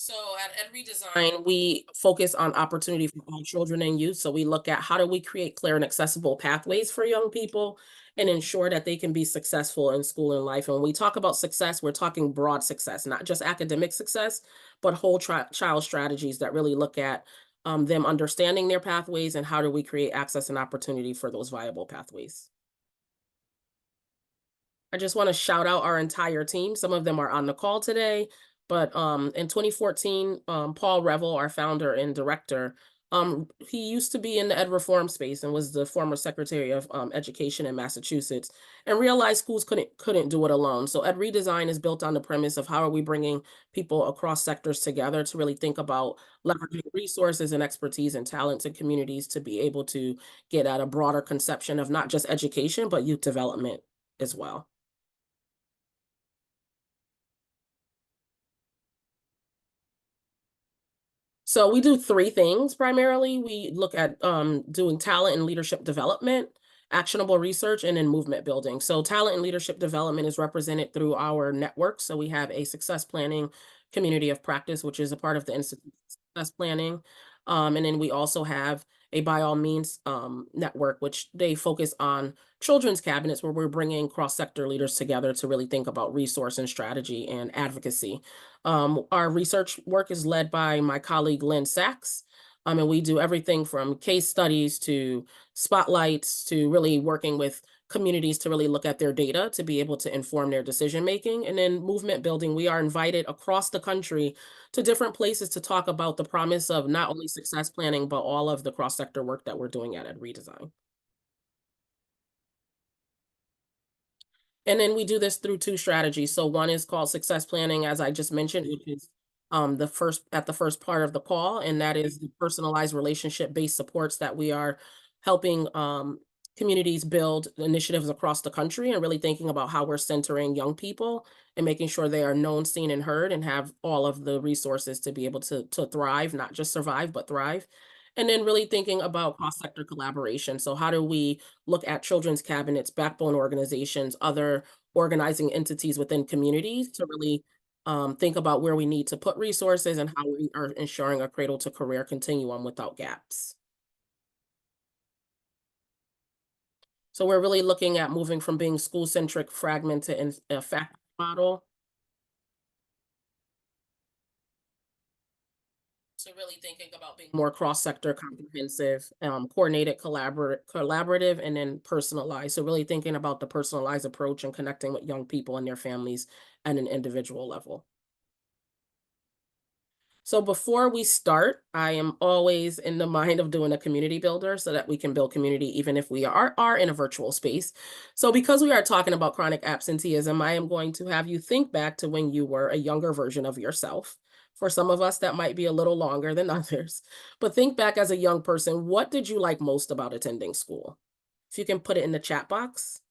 So at EdRedesign, we focus on opportunity for all children and youth. So we look at how do we create clear and accessible pathways for young people and ensure that they can be successful in school and life. And when we talk about success, we're talking broad success, not just academic success, but whole child strategies that really look at them understanding their pathways and how do we create access and opportunity for those viable pathways. I just want to shout out our entire team. Some of them are on the call today, but in 2014, Paul Revel, our founder and director, he used to be in the ed reform space and was the former Secretary of Education in Massachusetts, and realized schools couldn't do it alone. So Ed Redesign is built on the premise of how are we bringing people across sectors together to really think about leveraging resources and expertise and talents and communities to be able to get at a broader conception of not just education but youth development as well. So we do three things primarily. We look at doing talent and leadership development, actionable research, and then movement building. So talent and leadership development is represented through our network. So we have a success planning community of practice, which is a part of the Institute of Success Planning. And then we also have a By All Means network, which they focus on children's cabinets, where we're bringing cross-sector leaders together to really think about resource and strategy and advocacy. Our research work is led by my colleague, Lynn Sachs. And we do everything from case studies to spotlights to really working with communities to really look at their data to be able to inform their decision making. And then movement building, we are invited across the country to different places to talk about the promise of not only success planning, but all of the cross-sector work that we're doing at EdRedesign. And then we do this through two strategies. So one is called success planning, as I just mentioned, which is the first part of the call, and that is the personalized relationship-based supports that we are helping communities build initiatives across the country and really thinking about how we're centering young people and making sure they are known, seen, and heard and have all of the resources to be able to thrive, not just survive, but thrive. And then really thinking about cross-sector collaboration. So how do we look at children's cabinets, backbone organizations, other organizing entities within communities to really think about where we need to put resources and how we are ensuring a cradle to career continuum without gaps. So we're really looking at moving from being school-centric, fragmented, and a fact model to really thinking about being more cross-sector, comprehensive, coordinated, collaborative, and then personalized. So really thinking about the personalized approach and connecting with young people and their families at an individual level. So before we start, I am always in the mind of doing a community builder so that we can build community even if we are in a virtual space. So because we are talking about chronic absenteeism, I am going to have you think back to when you were a younger version of yourself. For some of us, that might be a little longer than others. But think back as a young person, what did you like most about attending school? If you can put it in the chat box.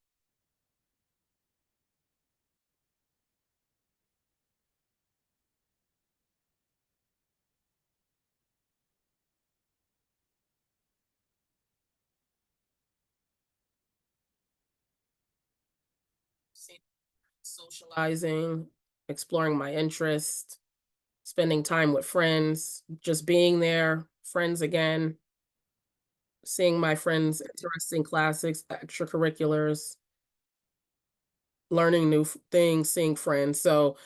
Socializing, exploring my interests, spending time with friends, just being there, friends again, seeing my friends' interesting classics, extracurriculars, learning new things, seeing friends. So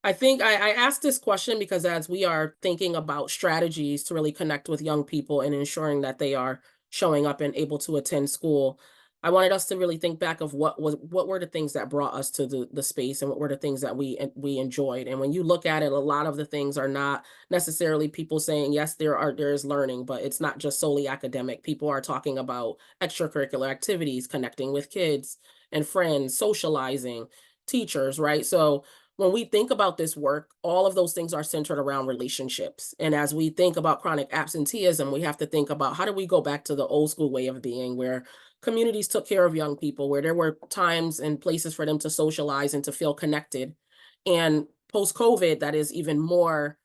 I think I asked this question because as we are thinking about strategies to really connect with young people and ensuring that they are showing up and able to attend school, I wanted us to really think back of what were the things that brought us to the space and what were the things that we enjoyed. And when you look at it, a lot of the things are not necessarily people saying, yes, there is learning, but it's not just solely academic. People are talking about extracurricular activities, connecting with kids and friends, socializing, teachers, right? So when we think about this work, all of those things are centered around relationships. And as we think about chronic absenteeism, we have to think about how do we go back to the old school way of being where communities took care of young people, where there were times and places for them to socialize and to feel connected. And post COVID, that is even more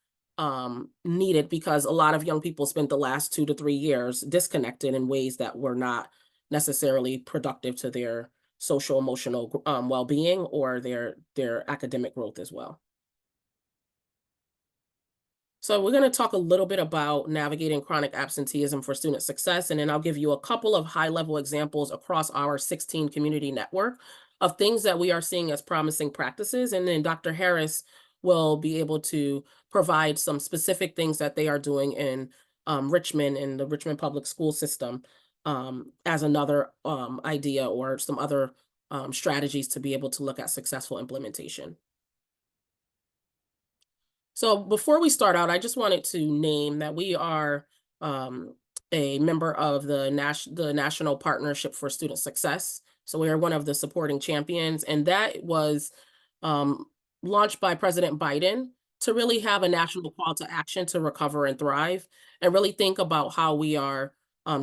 needed because a lot of young people spent the last 2 to 3 years disconnected in ways that were not necessarily productive to their social emotional well-being or their academic growth as well. So we're going to talk a little bit about navigating chronic absenteeism for student success, and then I'll give you a couple of high-level examples across our 16 community network of things that we are seeing as promising practices. And then Dr. Harris will be able to provide some specific things that they are doing in Richmond and the Richmond Public School system as another idea or some other strategies to be able to look at successful implementation. So before we start out, I just wanted to name that we are um, a member of the National Partnership for Student Success. So we are one of the supporting champions, and that was um, launched by President Biden to really have a national call to action to recover and thrive, and really think about how we are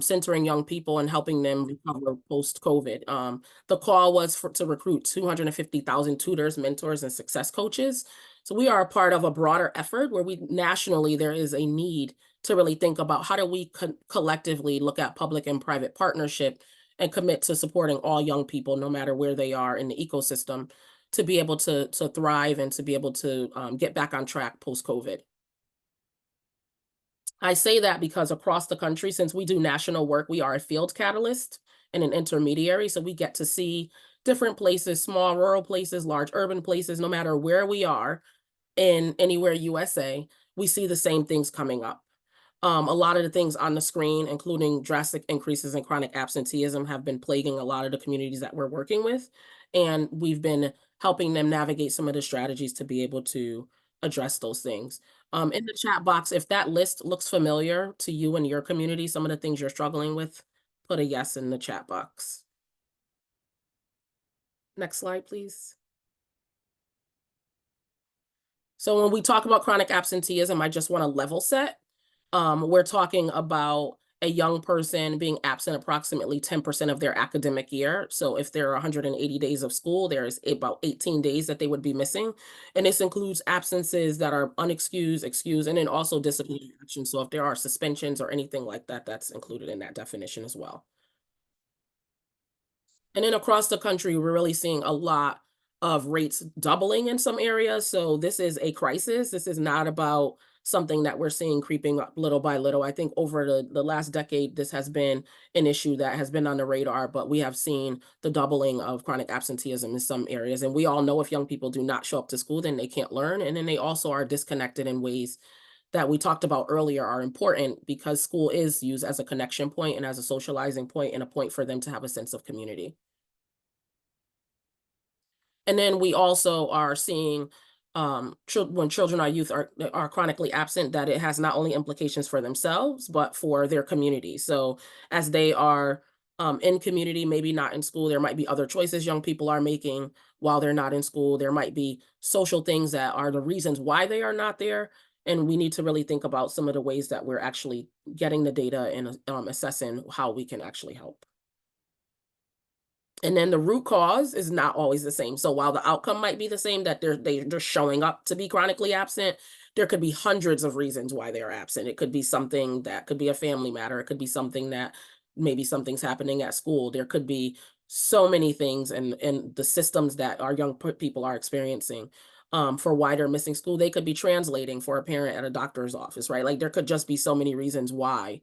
centering young people and helping them recover post COVID. The call was to recruit 250,000 tutors, mentors, and success coaches. So we are a part of a broader effort where we nationally there is a need to really think about how do we collectively look at public and private partnership and commit to supporting all young people, no matter where they are in the ecosystem, to be able to thrive and to be able to get back on track post COVID. I say that because across the country, since we do national work, we are a field catalyst and an intermediary. So we get to see different places, small rural places, large urban places, no matter where we are in anywhere USA, we see the same things coming up. A lot of the things on the screen, including drastic increases in chronic absenteeism, have been plaguing a lot of the communities that we're working with. And we've been helping them navigate some of the strategies to be able to address those things. In the chat box, if that list looks familiar to you and your community, some of the things you're struggling with, put a yes in the chat box. Next slide, please. So when we talk about chronic absenteeism, I just want to level set. We're talking about a young person being absent approximately 10% of their academic year. So if there are 180 days of school, there's about 18 days that they would be missing. And this includes absences that are unexcused, excused, and then also disciplinary action. So if there are suspensions or anything like that, that's included in that definition as well. And then across the country, we're really seeing a lot of rates doubling in some areas. So this is a crisis. This is not about something that we're seeing creeping up little by little. I think over the last decade, this has been an issue that has been on the radar, but we have seen the doubling of chronic absenteeism in some areas. And we all know if young people do not show up to school, then they can't learn. And then they also are disconnected in ways that we talked about earlier are important because school is used as a connection point and as a socializing point and a point for them to have a sense of community. And then we also are seeing when children or youth are chronically absent, that it has not only implications for themselves, but for their community. So as they are in community, maybe not in school, there might be other choices young people are making while they're not in school. There might be social things that are the reasons why they are not there. And we need to really think about some of the ways that we're actually getting the data and assessing how we can actually help. And then the root cause is not always the same. So while the outcome might be the same, that they're showing up to be chronically absent, there could be hundreds of reasons why they're absent. It could be something that could be a family matter. It could be something that maybe something's happening at school. There could be so many things and the systems that our young people are experiencing for why they're missing school. They could be translating for a parent at a doctor's office, right? Like there could just be so many reasons why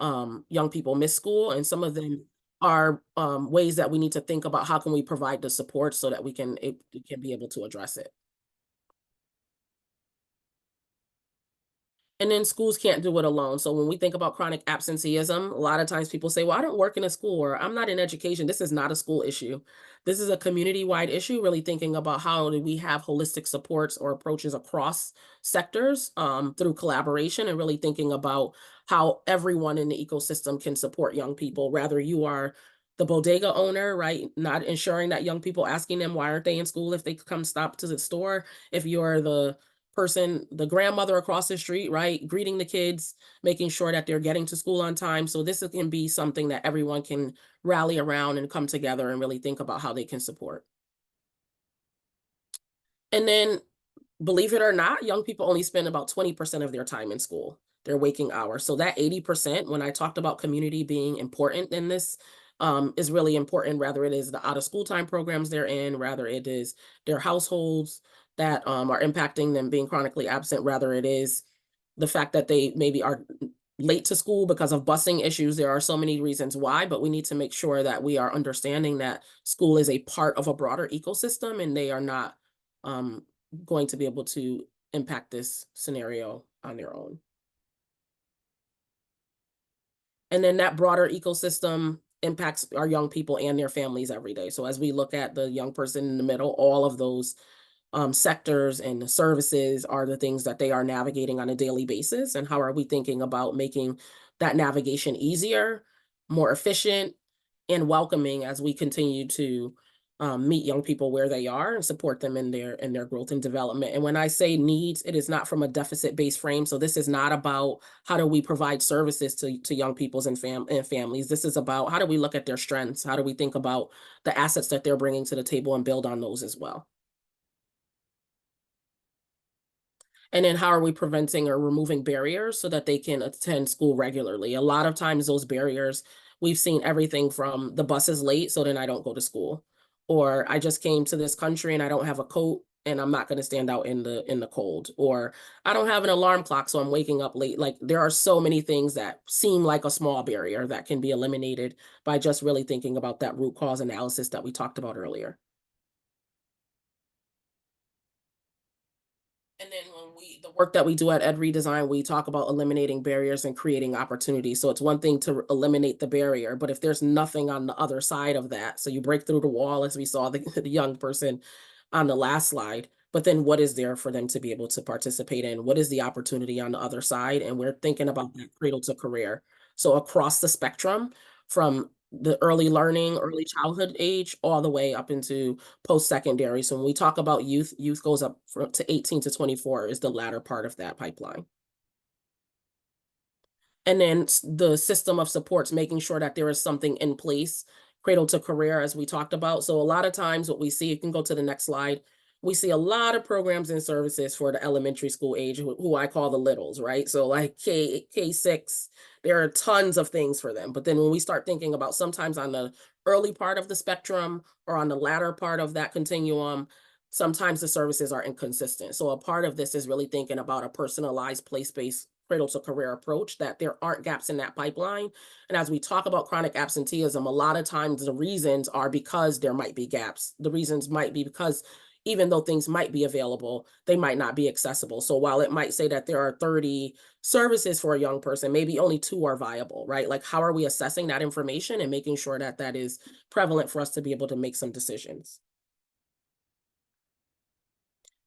young people miss school, and some of them are ways that we need to think about how can we provide the support so that we can be able to address it. And then schools can't do it alone. So when we think about chronic absenteeism, a lot of times people say, well, I don't work in a school or I'm not in education. This is not a school issue. This is a community-wide issue, really thinking about how do we have holistic supports or approaches across sectors through collaboration, and really thinking about how everyone in the ecosystem can support young people, rather you are the bodega owner, right? Not ensuring that young people, asking them why aren't they in school if they come stop to the store. If you're the person, the grandmother across the street, right? Greeting the kids, making sure that they're getting to school on time. So this can be something that everyone can rally around and come together and really think about how they can support. And then, believe it or not, young people only spend about 20% of their time in school, their waking hours. So that 80%, when I talked about community being important in this, is really important, whether it is the out of school time programs they're in, rather it is their households that are impacting them being chronically absent, rather it is the fact that they maybe are late to school because of busing issues. There are so many reasons why, but we need to make sure that we are understanding that school is a part of a broader ecosystem and they are not um, going to be able to impact this scenario on their own. And then that broader ecosystem impacts our young people and their families every day. So as we look at the young person in the middle, all of those sectors and services are the things that they are navigating on a daily basis. And how are we thinking about making that navigation easier, more efficient, and welcoming as we continue to meet young people where they are and support them in their growth and development. And when I say needs, it is not from a deficit based frame. So this is not about how do we provide services to young peoples and families. This is about how do we look at their strengths? How do we think about the assets that they're bringing to the table and build on those as well? And then how are we preventing or removing barriers so that they can attend school regularly? A lot of times those barriers, we've seen everything from the bus is late, so then I don't go to school. Or I just came to this country and I don't have a coat and I'm not going to stand out in the cold. Or I don't have an alarm clock, so I'm waking up late. Like there are so many things that seem like a small barrier that can be eliminated by just really thinking about that root cause analysis that we talked about earlier. And then when the work that we do at EdRedesign, we talk about eliminating barriers and creating opportunities. So it's one thing to eliminate the barrier, but if there's nothing on the other side of that, so you break through the wall, as we saw the, the young person on the last slide, but then what is there for them to be able to participate in? What is the opportunity on the other side? And we're thinking about that cradle to career. So across the spectrum, from the early learning, early childhood age, all the way up into post-secondary. So when we talk about youth, youth goes up to 18 to 24 is the latter part of that pipeline. And then the system of supports, making sure that there is something in place, cradle to career, as we talked about. So a lot of times what we see, you can go to the next slide, we see a lot of programs and services for the elementary school age, who I call the littles, right? So like K6, there are tons of things for them. But then when we start thinking about sometimes on the early part of the spectrum or on the latter part of that continuum, sometimes the services are inconsistent. So a part of this is really thinking about a personalized place-based cradle to career approach, that there aren't gaps in that pipeline. And as we talk about chronic absenteeism, a lot of times the reasons are because there might be gaps. The reasons might be because even though things might be available, they might not be accessible. So while it might say that there are 30 services for a young person, maybe only 2 are viable, right? Like how are we assessing that information and making sure that that is prevalent for us to be able to make some decisions?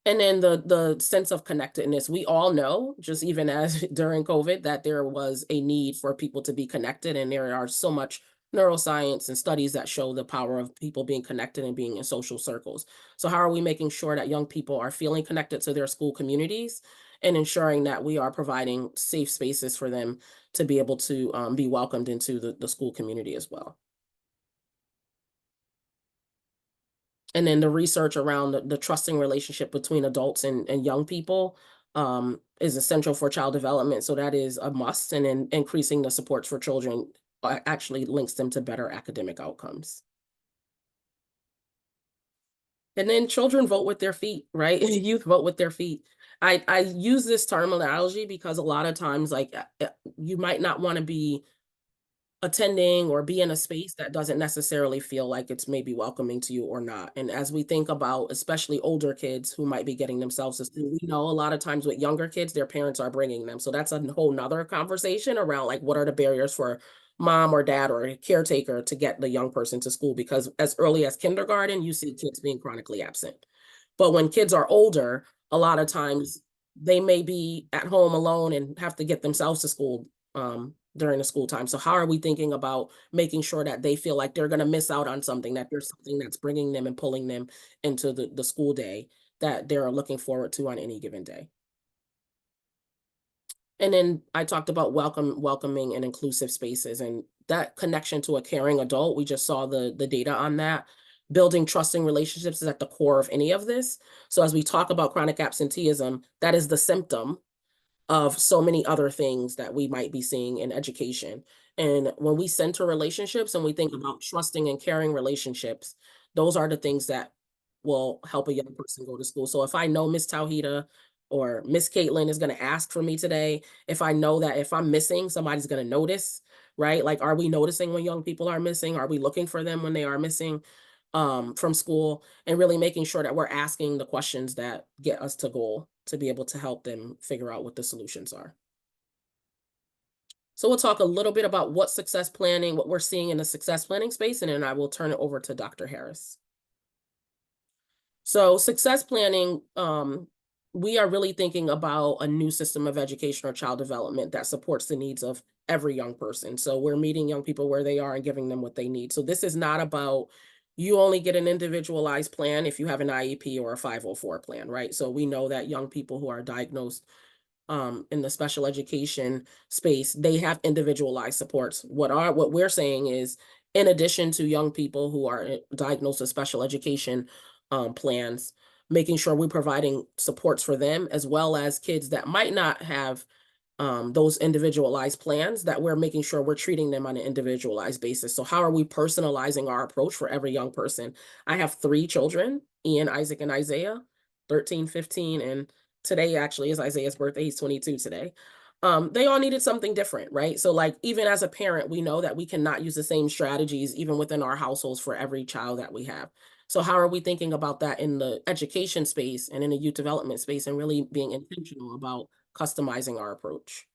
And then the sense of connectedness, we all know, just even as during COVID, that there was a need for people to be connected, and there are so much neuroscience and studies that show the power of people being connected and being in social circles. So how are we making sure that young people are feeling connected to their school communities and ensuring that we are providing safe spaces for them to be able to be welcomed into the school community as well? And then the research around the trusting relationship between adults and young people is essential for child development. So that is a must. And then increasing the supports for children actually links them to better academic outcomes. And then children vote with their feet, right? Youth vote with their feet. I use this terminology because a lot of times, like you might not want to be attending or be in a space that doesn't necessarily feel like it's maybe welcoming to you or not. And as we think about especially older kids who might be getting themselves to school, we know a lot of times with younger kids, their parents are bringing them. So that's a whole nother conversation around like what are the barriers for mom or dad or a caretaker to get the young person to school, because as early as kindergarten, you see kids being chronically absent. But when kids are older, a lot of times they may be at home alone and have to get themselves to school during the school time. So how are we thinking about making sure that they feel like they're going to miss out on something, that there's something that's bringing them and pulling them into the school day that they're looking forward to on any given day? And then I talked about welcoming and inclusive spaces, and that connection to a caring adult. We just saw the data on that. Building trusting relationships is at the core of any of this. So as we talk about chronic absenteeism, that is the symptom of so many other things that we might be seeing in education. And when we center relationships and we think about trusting and caring relationships, those are the things that will help a young person go to school. So if I know Miss Tauheeda or Miss Caitlin is going to ask for me today. If I know that if I'm missing, somebody's going to notice, right? Like, are we noticing when young people are missing? Are we looking for them when they are missing from school? And really making sure that we're asking the questions that get us to goal to be able to help them figure out what the solutions are. So we'll talk a little bit about what success planning, what we're seeing in the success planning space, and then I will turn it over to Dr. Harris. So success planning, we are really thinking about a new system of education or child development that supports the needs of every young person. So we're meeting young people where they are and giving them what they need. So this is not about you only get an individualized plan if you have an IEP or a 504 plan, right? So we know that young people who are diagnosed in the special education space, they have individualized supports. What we're saying is, in addition to young people who are diagnosed with special education plans, making sure we're providing supports for them, as well as kids that might not have those individualized plans, that we're making sure we're treating them on an individualized basis. So how are we personalizing our approach for every young person? I have 3 children, Ian, Isaac, and Isaiah, 13, 15, and today actually is Isaiah's birthday. He's 22 today. They all needed something different, right? So like, even as a parent, we know that we cannot use the same strategies even within our households for every child that we have. So how are we thinking about that in the education space and in the youth development space, and really being intentional about customizing our approach?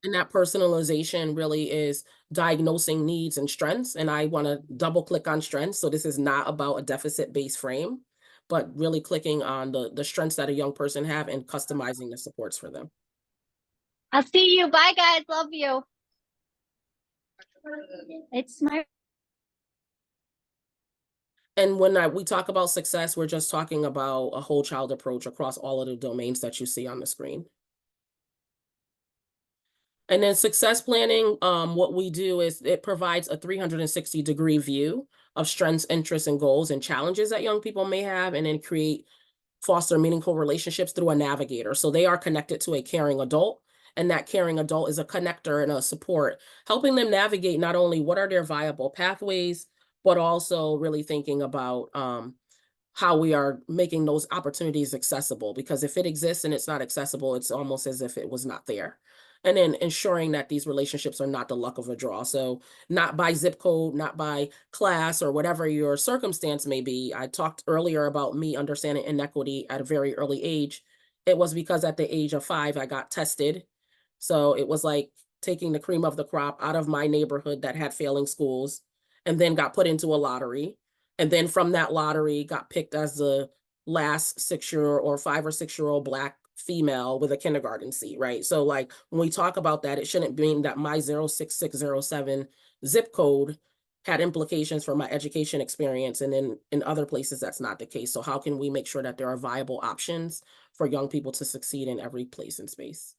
And that personalization really is diagnosing needs and strengths. And I want to double click on strengths. So this is not about a deficit based frame, but really clicking on the strengths that a young person have and customizing the supports for them. I'll see you. Bye, guys. Love you. It's my. And when we talk about success, we're just talking about a whole child approach across all of the domains that you see on the screen. And then success planning, what we do is it provides a 360-degree view of strengths, interests, and goals and challenges that young people may have, and then foster meaningful relationships through a navigator. So they are connected to a caring adult, and that caring adult is a connector and a support, helping them navigate not only what are their viable pathways, but also really thinking about how we are making those opportunities accessible. Because if it exists and it's not accessible, it's almost as if it was not there. And then ensuring that these relationships are not the luck of a draw. So not by zip code, not by class, or whatever your circumstance may be. I talked earlier about me understanding inequity at a very early age. It was because at the age of 5, I got tested. So it was like taking the cream of the crop out of my neighborhood that had failing schools, and then got put into a lottery. And then from that lottery, got picked as the last 6-year or 5 or 6-year-old Black female with a kindergarten seat, right? So like, when we talk about that, it shouldn't mean that my 06607 zip code had implications for my education experience. And then in other places, that's not the case. So how can we make sure that there are viable options for young people to succeed in every place and space?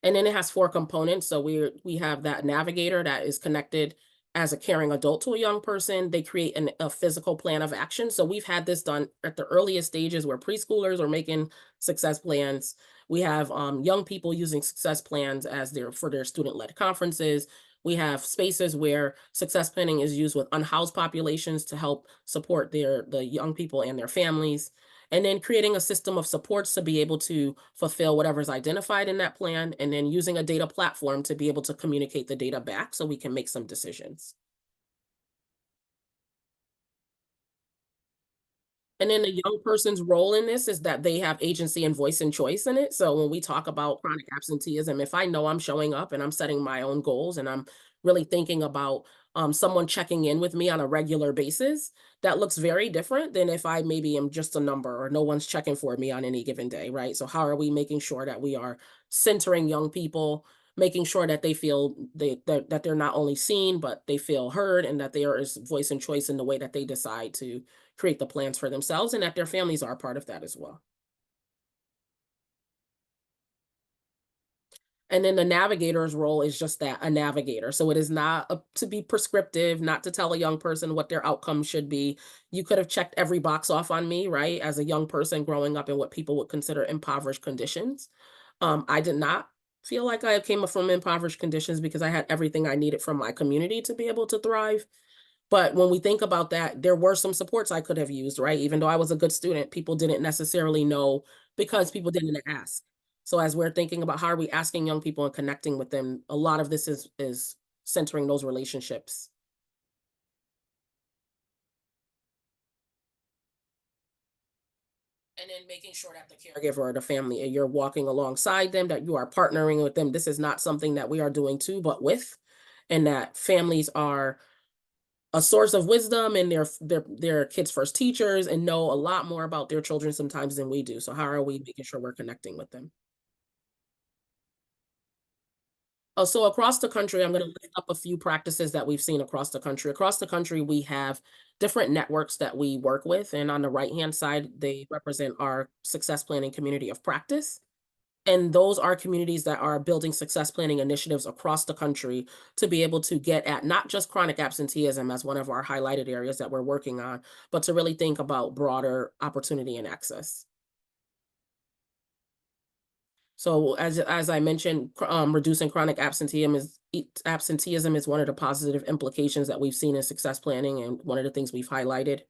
And then it has 4 components. So we have that navigator that is connected as a caring adult to a young person. They create a physical plan of action. So we've had this done at the earliest stages where preschoolers are making success plans. We have young people using success plans as for their student-led conferences. We have spaces where success planning is used with unhoused populations to help support the young people and their families, and then creating a system of supports to be able to fulfill whatever's identified in that plan, and then using a data platform to be able to communicate the data back so we can make some decisions. And then the young person's role in this is that they have agency and voice and choice in it. So when we talk about chronic absenteeism, if I know I'm showing up and I'm setting my own goals and I'm really thinking about someone checking in with me on a regular basis, that looks very different than if I maybe am just a number or no one's checking for me on any given day, right? So how are we making sure that we are centering young people, making sure that they feel that they're not only seen, but they feel heard, and that there is voice and choice in the way that they decide to create the plans for themselves, and that their families are a part of that as well. And then the navigator's role is just that, a navigator. So it is not to be prescriptive, not to tell a young person what their outcome should be. You could have checked every box off on me, right? As a young person growing up in what people would consider impoverished conditions. I did not feel like I came from impoverished conditions because I had everything I needed from my community to be able to thrive. But when we think about that, there were some supports I could have used, right? Even though I was a good student, people didn't necessarily know because people didn't ask. So as we're thinking about how are we asking young people and connecting with them, a lot of this is centering those relationships. And then making sure that the caregiver or the family, you're walking alongside them, that you are partnering with them. This is not something that we are doing to, but with, and that families are a source of wisdom and their kids' first teachers and know a lot more about their children sometimes than we do. So how are we making sure we're connecting with them? Oh, so across the country, I'm going to lift up a few practices that we've seen across the country. Across the country, we have different networks that we work with. And on the right-hand side, they represent our success planning community of practice. And those are communities that are building success planning initiatives across the country to be able to get at not just chronic absenteeism as one of our highlighted areas that we're working on, but to really think about broader opportunity and access. So as I mentioned, reducing chronic absenteeism is one of the positive implications that we've seen in success planning and one of the things we've highlighted.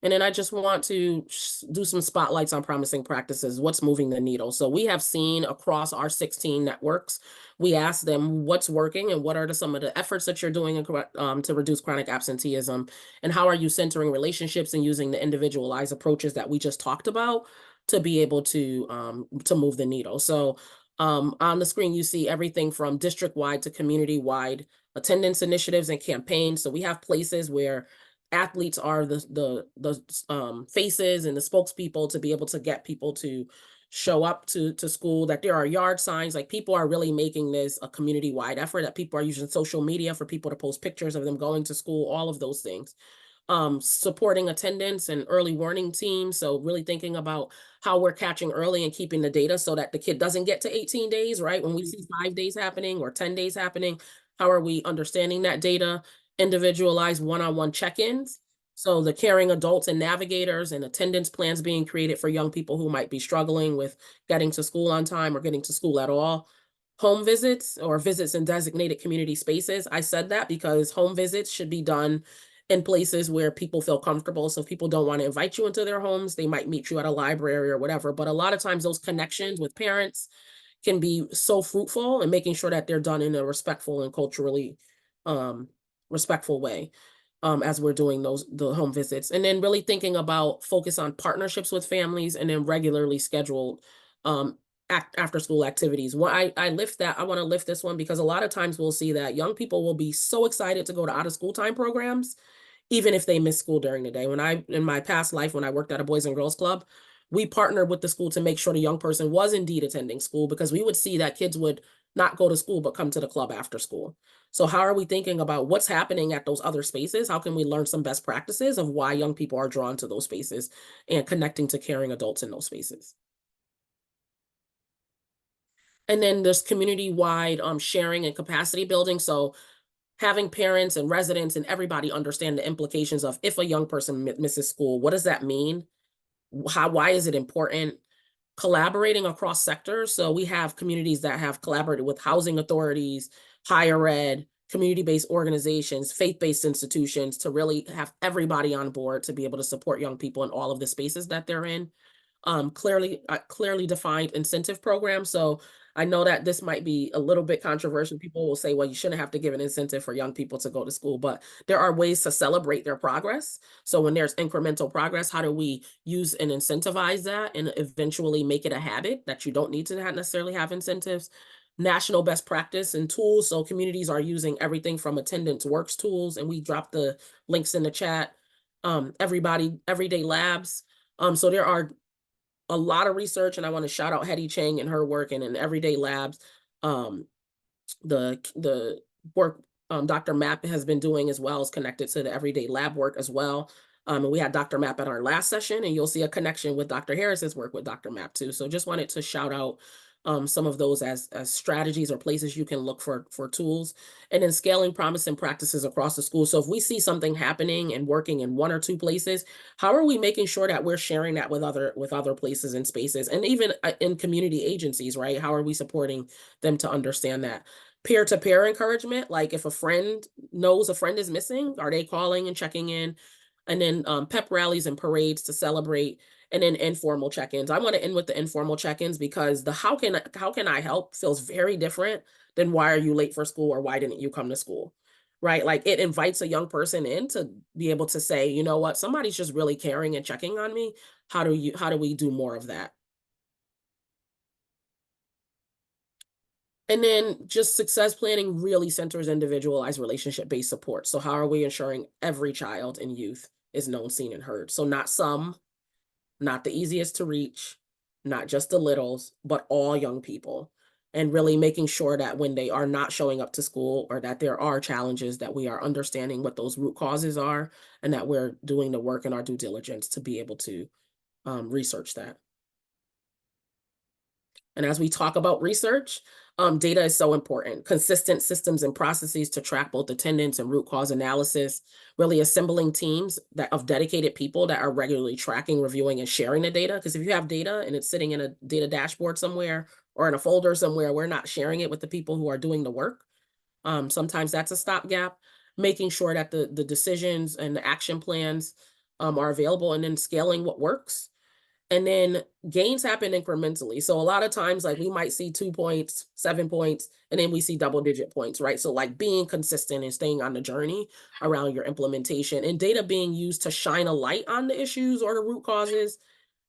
And then I just want to do some spotlights on promising practices. What's moving the needle? So we have seen across our 16 networks, we asked them what's working and what are some of the efforts that you're doing to reduce chronic absenteeism, and how are you centering relationships and using the individualized approaches that we just talked about to be able to move the needle. So on the screen, you see everything from district-wide to community-wide attendance initiatives and campaigns. So we have places where athletes are the faces and the spokespeople to be able to get people to show up to school, that there are yard signs, like people are really making this a community-wide effort, that people are using social media for people to post pictures of them going to school, all of those things. Supporting attendance and early warning teams. So really thinking about how we're catching early and keeping the data so that the kid doesn't get to 18 days, right? When we see 5 days happening or 10 days happening, how are we understanding that data? Individualized one-on-one check-ins. So the caring adults and navigators and attendance plans being created for young people who might be struggling with getting to school on time or getting to school at all. Home visits or visits in designated community spaces. I said that because home visits should be done in places where people feel comfortable. So if people don't want to invite you into their homes, they might meet you at a library or whatever. But a lot of times those connections with parents can be so fruitful, and making sure that they're done in a respectful and culturally um, respectful way as we're doing the home visits. And then really thinking about focus on partnerships with families and then regularly scheduled um, after school activities. I lift that, I want to lift this one because a lot of times we'll see that young people will be so excited to go to out of school time programs even if they miss school during the day. In my past life, when I worked at a Boys and Girls Club, we partnered with the school to make sure the young person was indeed attending school, because we would see that kids would not go to school, but come to the club after school. So how are we thinking about what's happening at those other spaces? How can we learn some best practices of why young people are drawn to those spaces and connecting to caring adults in those spaces? And then there's community-wide sharing and capacity building. So having parents and residents and everybody understand the implications of if a young person misses school, what does that mean? Why is it important? Collaborating across sectors. So we have communities that have collaborated with housing authorities, higher ed, community-based organizations, faith-based institutions to really have everybody on board to be able to support young people in all of the spaces that they're in. Clearly defined incentive program. So I know that this might be a little bit controversial. People will say, well, you shouldn't have to give an incentive for young people to go to school, but there are ways to celebrate their progress. So when there's incremental progress, how do we use and incentivize that and eventually make it a habit that you don't need to necessarily have incentives? National best practice and tools. So communities are using everything from attendance works tools, and we drop the links in the chat. Everyday labs. So there are a lot of research, and I want to shout out Hetty Chang and her work and in Everyday Labs. Um, the work Dr. Mapp has been doing as well is connected to the Everyday Lab work as well. And we had Dr. Mapp at our last session, and you'll see a connection with Dr. Harris's work with Dr. Mapp too. So just wanted to shout out some of those as strategies or places you can look for tools. And then scaling promising practices across the school. So if we see something happening and working in one or two places, how are we making sure that we're sharing that with other places and spaces, and even in community agencies, right? How are we supporting them to understand that? peer-to-peer encouragement, like if a friend knows a friend is missing, are they calling and checking in? And then pep rallies and parades to celebrate, and then informal check-ins. I want to end with the informal check-ins because the how can I help feels very different than why are you late for school or why didn't you come to school? Right? Like it invites a young person in to be able to say, you know what, somebody's just really caring and checking on me. How do we do more of that? And then just success planning really centers individualized relationship-based support. So how are we ensuring every child and youth is known, seen, and heard? So not some, not the easiest to reach, not just the littles, but all young people. And really making sure that when they are not showing up to school or that there are challenges, that we are understanding what those root causes are and that we're doing the work and our due diligence to be able to research that. And as we talk about research, data is so important. Consistent systems and processes to track both attendance and root cause analysis, really assembling teams that of dedicated people that are regularly tracking, reviewing, and sharing the data. Because if you have data and it's sitting in a data dashboard somewhere or in a folder somewhere, we're not sharing it with the people who are doing the work. Sometimes that's a stopgap. Making sure that the decisions and the action plans are available, and then scaling what works, and then gains happen incrementally. So a lot of times, like we might see 2 points, 7 points, and then we see double-digit points, right? So like being consistent and staying on the journey around your implementation, and data being used to shine a light on the issues or the root causes,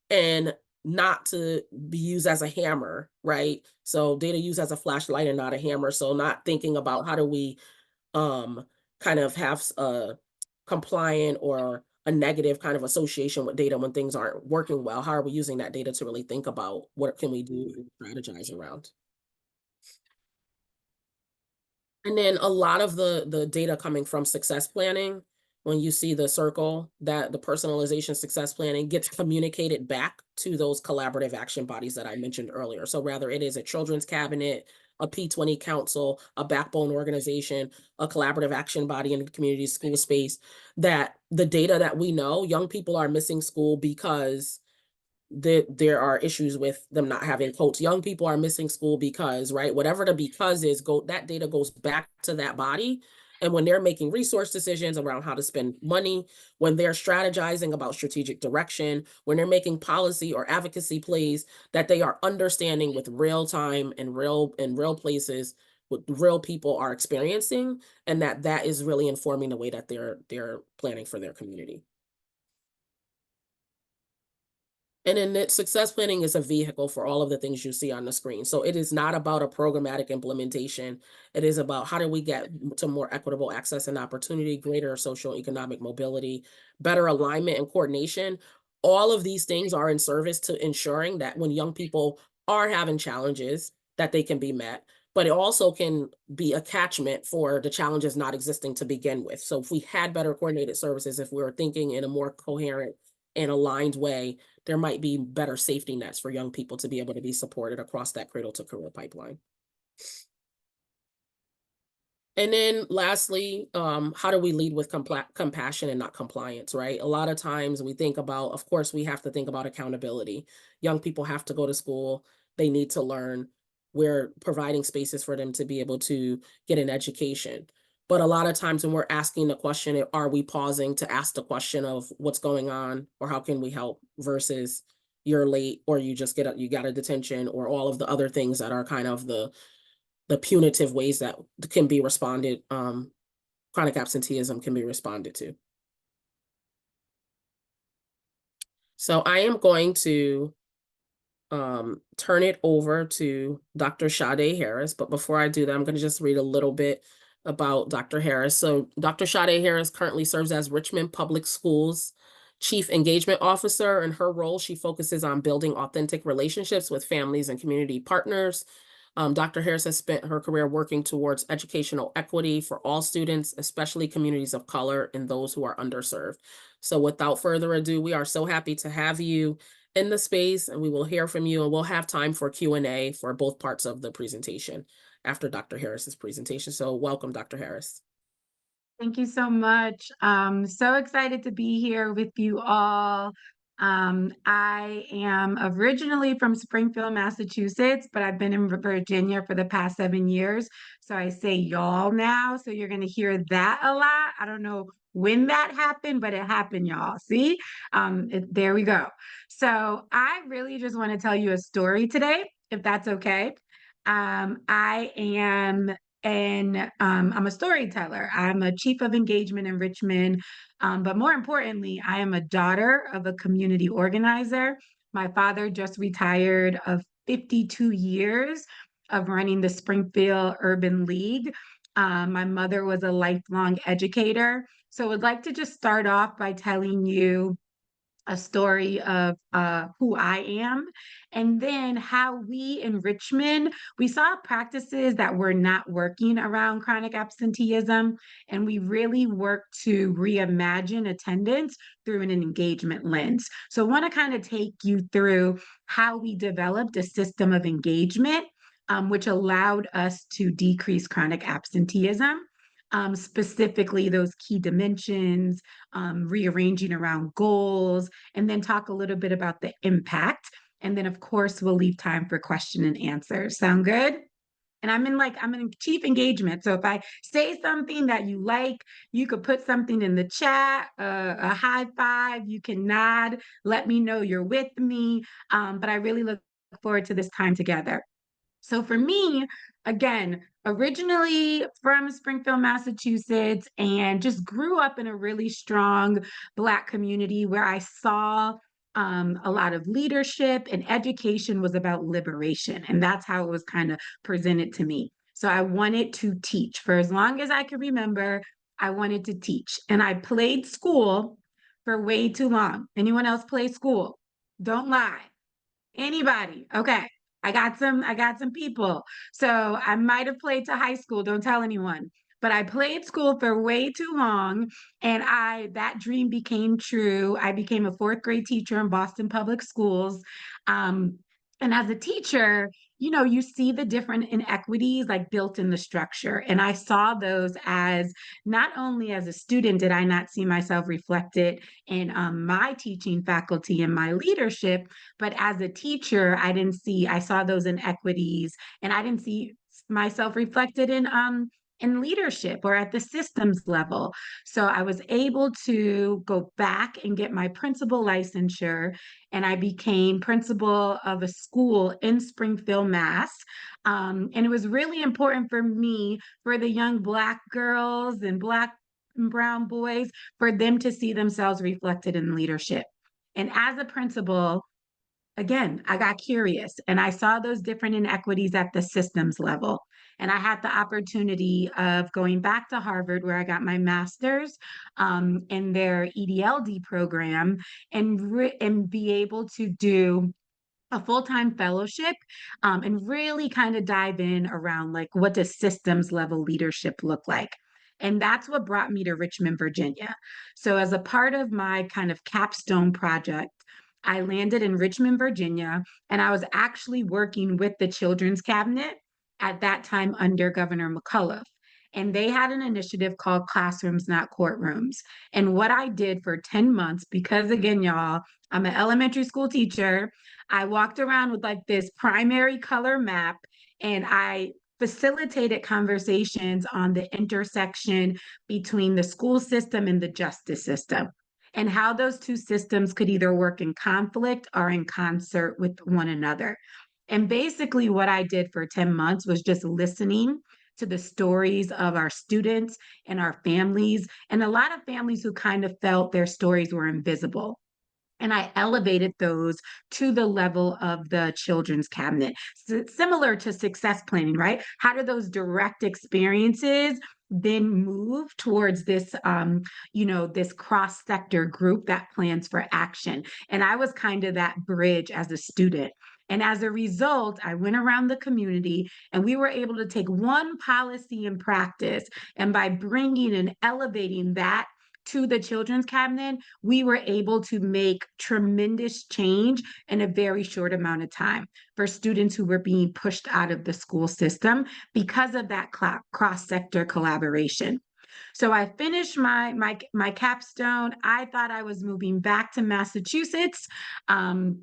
and not to be used as a hammer, right? So data used as a flashlight and not a hammer. So not thinking about how do we um kind of have a compliant or a negative kind of association with data when things aren't working well. How are we using that data to really think about what can we do and strategize around? And then a lot of the data coming from success planning, when you see the circle, that the personalization success planning gets communicated back to those collaborative action bodies that I mentioned earlier. So whether it is a children's cabinet, a P20 council, a backbone organization, a collaborative action body in the community school space, that the data that we know, young people are missing school because there are issues with them not having coats. Young people are missing school because, right, whatever the because is, that data goes back to that body. And when they're making resource decisions around how to spend money, when they're strategizing about strategic direction, when they're making policy or advocacy plays, that they are understanding with real time and real places what real people are experiencing, and that is really informing the way that they're planning for their community. And then that success planning is a vehicle for all of the things you see on the screen. So it is not about a programmatic implementation. It is about how do we get to more equitable access and opportunity, greater social economic mobility, better alignment and coordination. All of these things are in service to ensuring that when young people are having challenges, that they can be met. But it also can be a catchment for the challenges not existing to begin with. So if we had better coordinated services, if we were thinking in a more coherent and aligned way, there might be better safety nets for young people to be able to be supported across that cradle to career pipeline. And then lastly, how do we lead with compassion and not compliance, right? A lot of times we think about, of course, we have to think about accountability. Young people have to go to school. They need to learn. We're providing spaces for them to be able to get an education. But a lot of times when we're asking the question, are we pausing to ask the question of what's going on or how can we help versus you're late or you got a detention or all of the other things that are kind of the punitive ways that can be responded, chronic absenteeism can be responded to. So I am going to turn it over to Dr. Shadae Harris, but before I do that, I'm going to just read a little bit about Dr. Harris. So Dr. Shadae Harris currently serves as Richmond Public Schools Chief Engagement Officer. In her role, she focuses on building authentic relationships with families and community partners. Dr. Harris has spent her career working towards educational equity for all students, especially communities of color and those who are underserved. So without further ado, we are so happy to have you in the space, and we will hear from you, and we'll have time for Q&A for both parts of the presentation after Dr. Harris's presentation. So welcome, Dr. Harris. Thank you so much. So excited to be here with you all. I am originally from Springfield, Massachusetts, but I've been in Virginia for the past 7 years. So I say y'all now. So you're going to hear that a lot. I don't know when that happened, but it happened, y'all. See? There we go. So I really just want to tell you a story today, if that's okay. I am I'm a storyteller. I'm a chief of engagement in Richmond, but more importantly, I am a daughter of a community organizer. My father just retired of 52 years of running the Springfield Urban League. My mother was a lifelong educator. So I would like to just start off by telling you a story of who I am, and then how we in Richmond, we saw practices that were not working around chronic absenteeism, and we really worked to reimagine attendance through an engagement lens. So I want to kind of take you through how we developed a system of engagement, which allowed us to decrease chronic absenteeism. Specifically, those key dimensions, rearranging around goals, and then talk a little bit about the impact. And then, of course, we'll leave time for question and answers. Sound good? And I'm in chief engagement. So if I say something that you like, you could put something in the chat, a high five, you can nod, let me know you're with me. But I really look forward to this time together. So for me, again, originally from Springfield, Massachusetts, and just grew up in a really strong Black community where I saw a lot of leadership, and education was about liberation. And that's how it was kind of presented to me. So I wanted to teach. For as long as I could remember, I wanted to teach. And I played school for way too long. Anyone else play school? Don't lie. Anybody? Okay. I got some people. So I might have played to high school, don't tell anyone. But I played school for way too long, and I that dream became true. I became a fourth grade teacher in Boston Public Schools. And as a teacher, you see the different inequities like built in the structure. And I saw those as not only as a student did I not see myself reflected in my teaching faculty and my leadership, but as a teacher, I saw those inequities, and I didn't see myself reflected in leadership or at the systems level. So I was able to go back and get my principal licensure, and I became principal of a school in Springfield, Mass. And it was really important for me, for the young Black girls and Black and brown boys, for them to see themselves reflected in leadership. And as a principal, again, I got curious and I saw those different inequities at the systems level. And I had the opportunity of going back to Harvard, where I got my master's in their EDLD program, and be able to do a full-time fellowship, and really kind of dive in around like, what does systems level leadership look like? And that's what brought me to Richmond, Virginia. So as a part of my kind of capstone project, I landed in Richmond, Virginia, and I was actually working with the Children's Cabinet at that time under Governor McAuliffe. And they had an initiative called Classrooms, Not Courtrooms. And what I did for 10 months, because again, y'all, I'm an elementary school teacher, I walked around with like this primary color map, and I facilitated conversations on the intersection between the school system and the justice system, and how those two systems could either work in conflict or in concert with one another. And basically, what I did for 10 months was just listening to the stories of our students and our families, and a lot of families who kind of felt their stories were invisible. And I elevated those to the level of the children's cabinet, similar to success planning, right? How do those direct experiences then move towards this cross-sector group that plans for action? And I was kind of that bridge as a student. And as a result, I went around the community, and we were able to take one policy in practice. And by bringing and elevating that to the children's cabinet, we were able to make tremendous change in a very short amount of time for students who were being pushed out of the school system because of that cross-sector collaboration. So I finished my capstone. I thought I was moving back to Massachusetts um,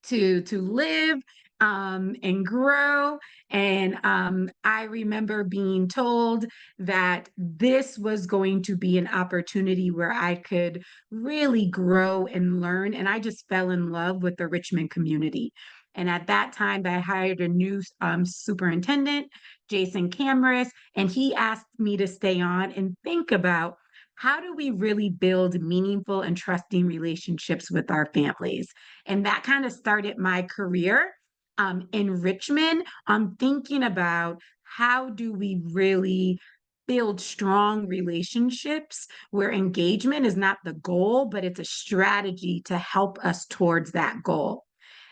to live and grow. And I remember being told that this was going to be an opportunity where I could really grow and learn. And I just fell in love with the Richmond community. And at that time, I hired a new superintendent, Jason Cameras, and he asked me to stay on and think about how do we really build meaningful and trusting relationships with our families. And that kind of started my career in Richmond. I'm thinking about how do we really build strong relationships where engagement is not the goal, but it's a strategy to help us towards that goal.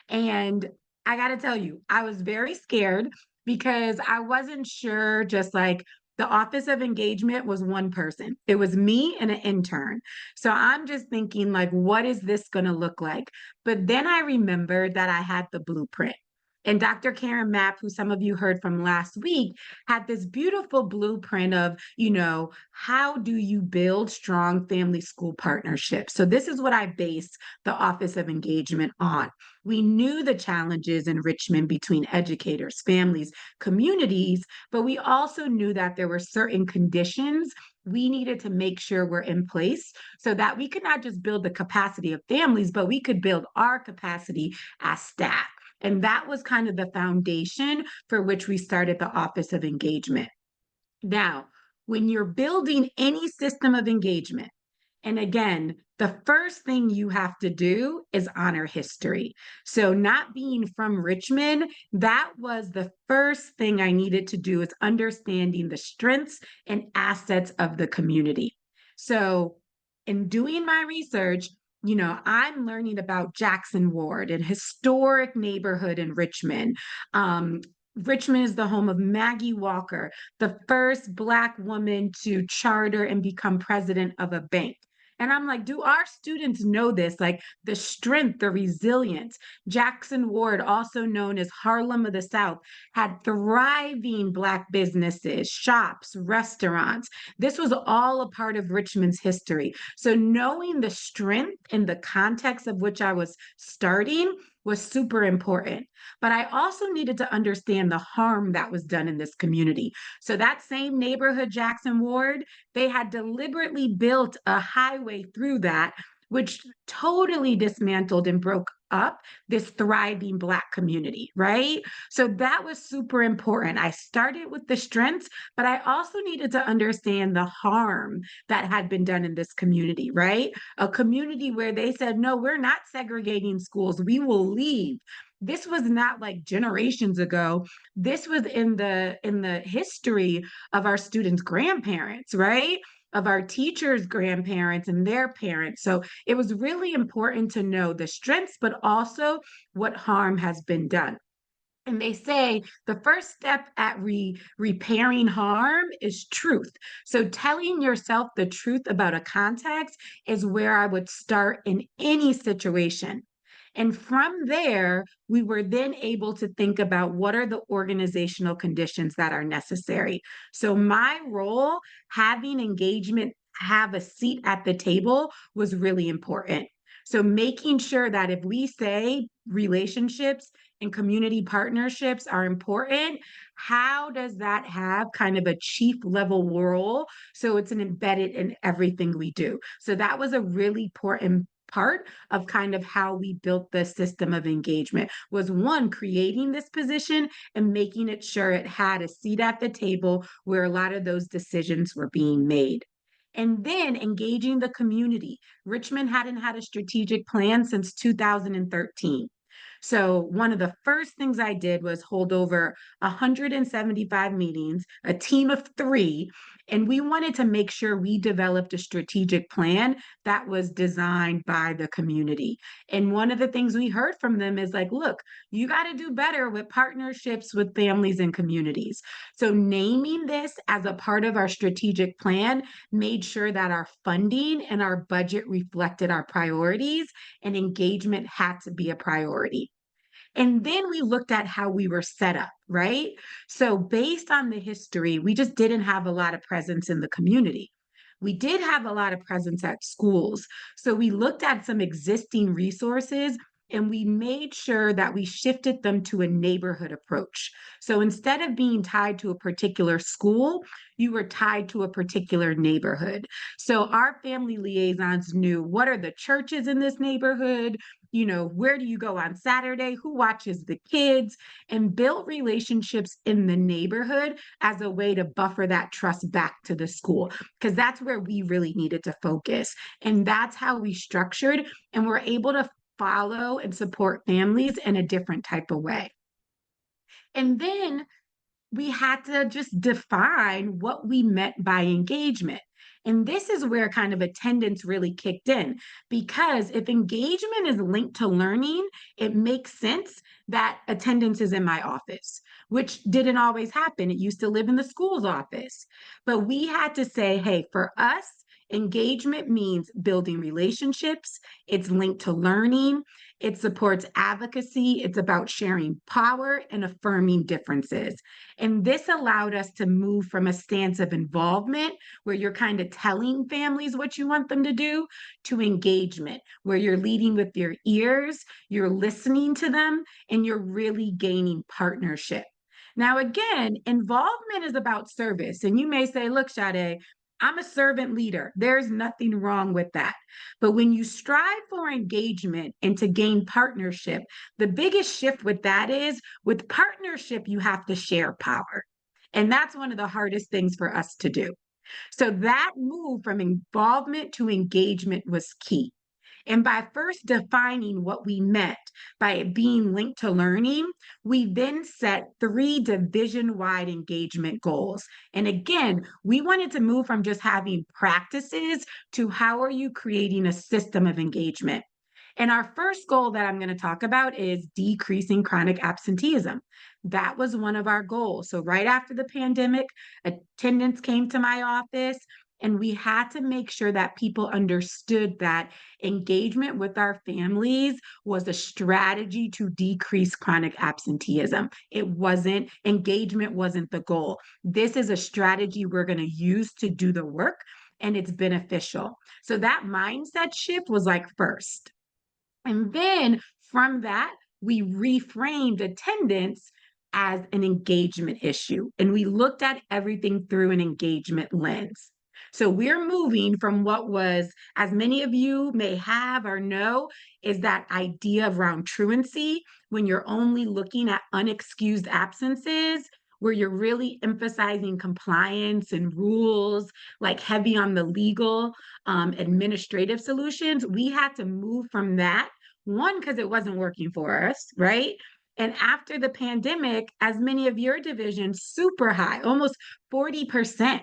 And I got to tell you, I was very scared because I wasn't sure, just like the Office of Engagement was one person. It was me and an intern. So I'm just thinking, like, what is this going to look like? But then I remembered that I had the blueprint. And Dr. Karen Mapp, who some of you heard from last week, had this beautiful blueprint of, how do you build strong family school partnerships? So this is what I based the Office of Engagement on. We knew the challenges in Richmond between educators, families, communities, but we also knew that there were certain conditions we needed to make sure were in place so that we could not just build the capacity of families, but we could build our capacity as staff. And that was kind of the foundation for which we started the Office of Engagement. Now, when you're building any system of engagement, and again, the first thing you have to do is honor history. So, not being from Richmond, that was the first thing I needed to do, is understanding the strengths and assets of the community. So, in doing my research, I'm learning about Jackson Ward, an historic neighborhood in Richmond. Richmond is the home of Maggie Walker, the first Black woman to charter and become president of a bank. And I'm like, do our students know this? Like the strength, the resilience. Jackson Ward, also known as Harlem of the South, had thriving Black businesses, shops, restaurants. This was all a part of Richmond's history. So knowing the strength and the context of which I was starting was super important. But I also needed to understand the harm that was done in this community. So that same neighborhood, Jackson Ward, they had deliberately built a highway through that, which totally dismantled and broke up this thriving Black community, right? So that was super important. I started with the strengths, but I also needed to understand the harm that had been done in this community, right? A community where they said, no, we're not segregating schools. We will leave. This was not like generations ago. This was in the history of our students' grandparents, right? Of our teachers' grandparents and their parents. So it was really important to know the strengths, but also what harm has been done. And they say the first step at repairing harm is truth. So telling yourself the truth about a context is where I would start in any situation. And from there, we were then able to think about what are the organizational conditions that are necessary. So my role, having engagement, have a seat at the table, was really important. So making sure that if we say relationships and community partnerships are important, how does that have kind of a chief level role? So it's an embedded in everything we do. So that was a really important part of kind of how we built the system of engagement, was one, creating this position and making it sure it had a seat at the table where a lot of those decisions were being made. And then engaging the community. Richmond hadn't had a strategic plan since 2013. So one of the first things I did was hold over 175 meetings, a team of 3, and we wanted to make sure we developed a strategic plan that was designed by the community. And one of the things we heard from them is like, look, you got to do better with partnerships with families and communities. So naming this as a part of our strategic plan made sure that our funding and our budget reflected our priorities, and engagement had to be a priority. And then we looked at how we were set up, right? So based on the history, we just didn't have a lot of presence in the community. We did have a lot of presence at schools. So we looked at some existing resources and we made sure that we shifted them to a neighborhood approach. So instead of being tied to a particular school, you were tied to a particular neighborhood. So our family liaisons knew what are the churches in this neighborhood, where do you go on Saturday, who watches the kids, and built relationships in the neighborhood as a way to buffer that trust back to the school, because that's where we really needed to focus. And that's how we structured and we're able to follow and support families in a different type of way. And then we had to just define what we meant by engagement. And this is where kind of attendance really kicked in, because if engagement is linked to learning, it makes sense that attendance is in my office, which didn't always happen. It used to live in the school's office. But we had to say, hey, for us, engagement means building relationships, it's linked to learning, it supports advocacy, it's about sharing power and affirming differences. And this allowed us to move from a stance of involvement, where you're kind of telling families what you want them to do, to engagement, where you're leading with your ears, you're listening to them, and you're really gaining partnership. Now, again, involvement is about service. And you may say, look, Shadae, I'm a servant leader. There's nothing wrong with that. But when you strive for engagement and to gain partnership, the biggest shift with that is with partnership, you have to share power. And that's one of the hardest things for us to do. So that move from involvement to engagement was key. And by first defining what we meant by it being linked to learning, we then set 3 division-wide engagement goals. And again, we wanted to move from just having practices to how are you creating a system of engagement. And our first goal that I'm going to talk about is decreasing chronic absenteeism. That was one of our goals. So right after the pandemic, attendance came to my office. And we had to make sure that people understood that engagement with our families was a strategy to decrease chronic absenteeism. Engagement wasn't the goal. This is a strategy we're going to use to do the work, and it's beneficial. So that mindset shift was like first. And then from that, we reframed attendance as an engagement issue. And we looked at everything through an engagement lens. So we're moving from what was, as many of you may have or know, is that idea around truancy, when you're only looking at unexcused absences, where you're really emphasizing compliance and rules, like heavy on the legal, administrative solutions. We had to move from that, one, because it wasn't working for us, right? And after the pandemic, as many of your divisions, super high, almost 40%.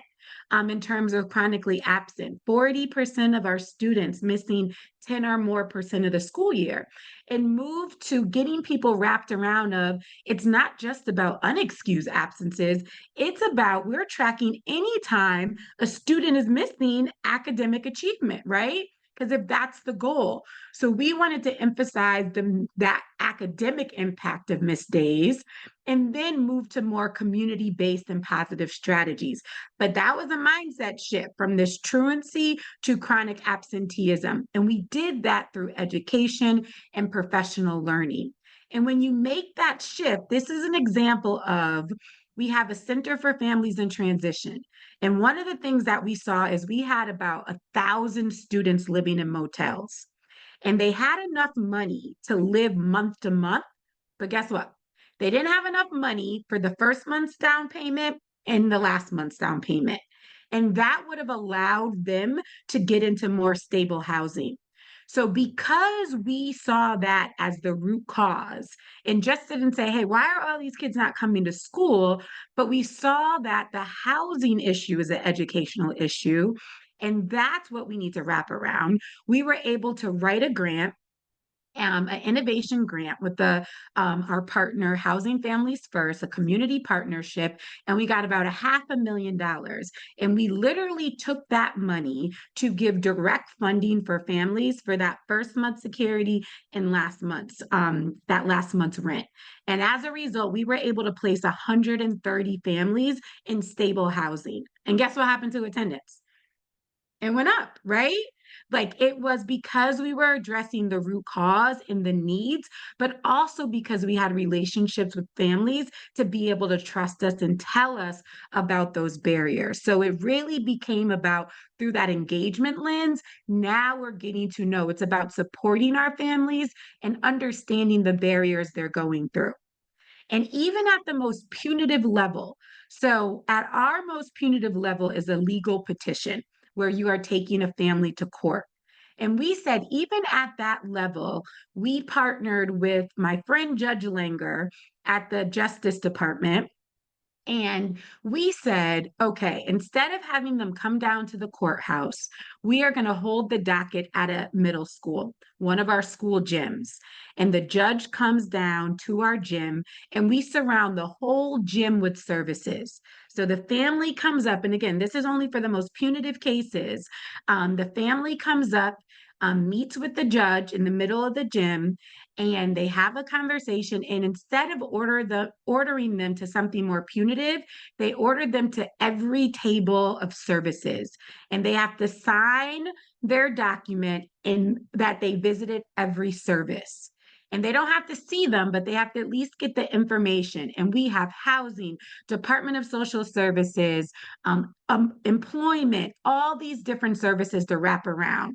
In terms of chronically absent, 40% of our students missing 10 or more percent of the school year, and move to getting people wrapped around of it's not just about unexcused absences, it's about we're tracking any time a student is missing academic achievement, right? Because if that's the goal. So we wanted to emphasize that academic impact of missed days and then move to more community-based and positive strategies. But that was a mindset shift from this truancy to chronic absenteeism. And we did that through education and professional learning. And when you make that shift, this is an example of we have a Center for Families in Transition. And one of the things that we saw is we had about 1,000 students living in motels. And they had enough money to live month to month. But guess what? They didn't have enough money for the first month's down payment and the last month's down payment. And that would have allowed them to get into more stable housing. So because we saw that as the root cause and just didn't say, hey, why are all these kids not coming to school? But we saw that the housing issue is an educational issue. And that's what we need to wrap around. We were able to write a grant, an innovation grant with our partner Housing Families First, a community partnership, and we got about $500,000. And we literally took that money to give direct funding for families for that first month's security and that last month's rent. And as a result, we were able to place 130 families in stable housing. And guess what happened to attendance? it went up, right? Like it was because we were addressing the root cause and the needs, but also because we had relationships with families to be able to trust us and tell us about those barriers. So it really became about through that engagement lens. Now we're getting to know it's about supporting our families and understanding the barriers they're going through. And even at the most punitive level, so at our most punitive level is a legal petition where you are taking a family to court. And we said, even at that level, we partnered with my friend Judge Langer at the Justice Department. And we said, okay, instead of having them come down to the courthouse, we are going to hold the docket at a middle school, one of our school gyms. And the judge comes down to our gym and we surround the whole gym with services. So the family comes up, and again, this is only for the most punitive cases. The family comes up, meets with the judge in the middle of the gym, and they have a conversation. And instead of ordering them to something more punitive, they ordered them to every table of services. And they have to sign their document in that they visited every service. And they don't have to see them, but they have to at least get the information. And we have housing, Department of Social Services, employment, all these different services to wrap around.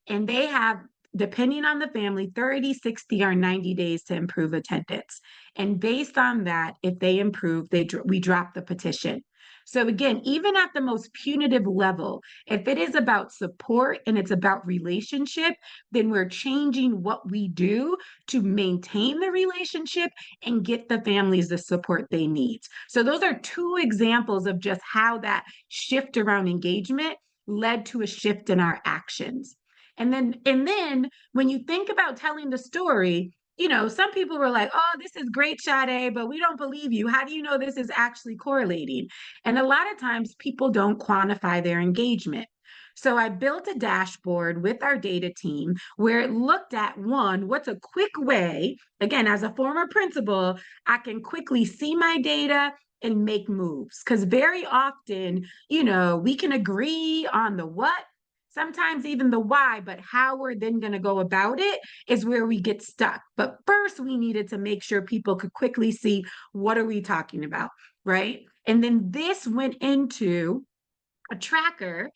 And they have, depending on the family, 30, 60, or 90 days to improve attendance. And based on that, if they improve, we drop the petition. So again, even at the most punitive level, if it is about support and it's about relationship, then we're changing what we do to maintain the relationship and get the families the support they need. So those are two examples of just how that shift around engagement led to a shift in our actions. And then when you think about telling the story, some people were like, oh, this is great, Shadae, but we don't believe you. How do you know this is actually correlating? And a lot of times people don't quantify their engagement. So I built a dashboard with our data team where it looked at one, what's a quick way, again, as a former principal, I can quickly see my data and make moves. Because very often, we can agree on the what, sometimes even the why, but how we're then going to go about it is where we get stuck. But first, we needed to make sure people could quickly see what are we talking about, right? And then this went into a tracker,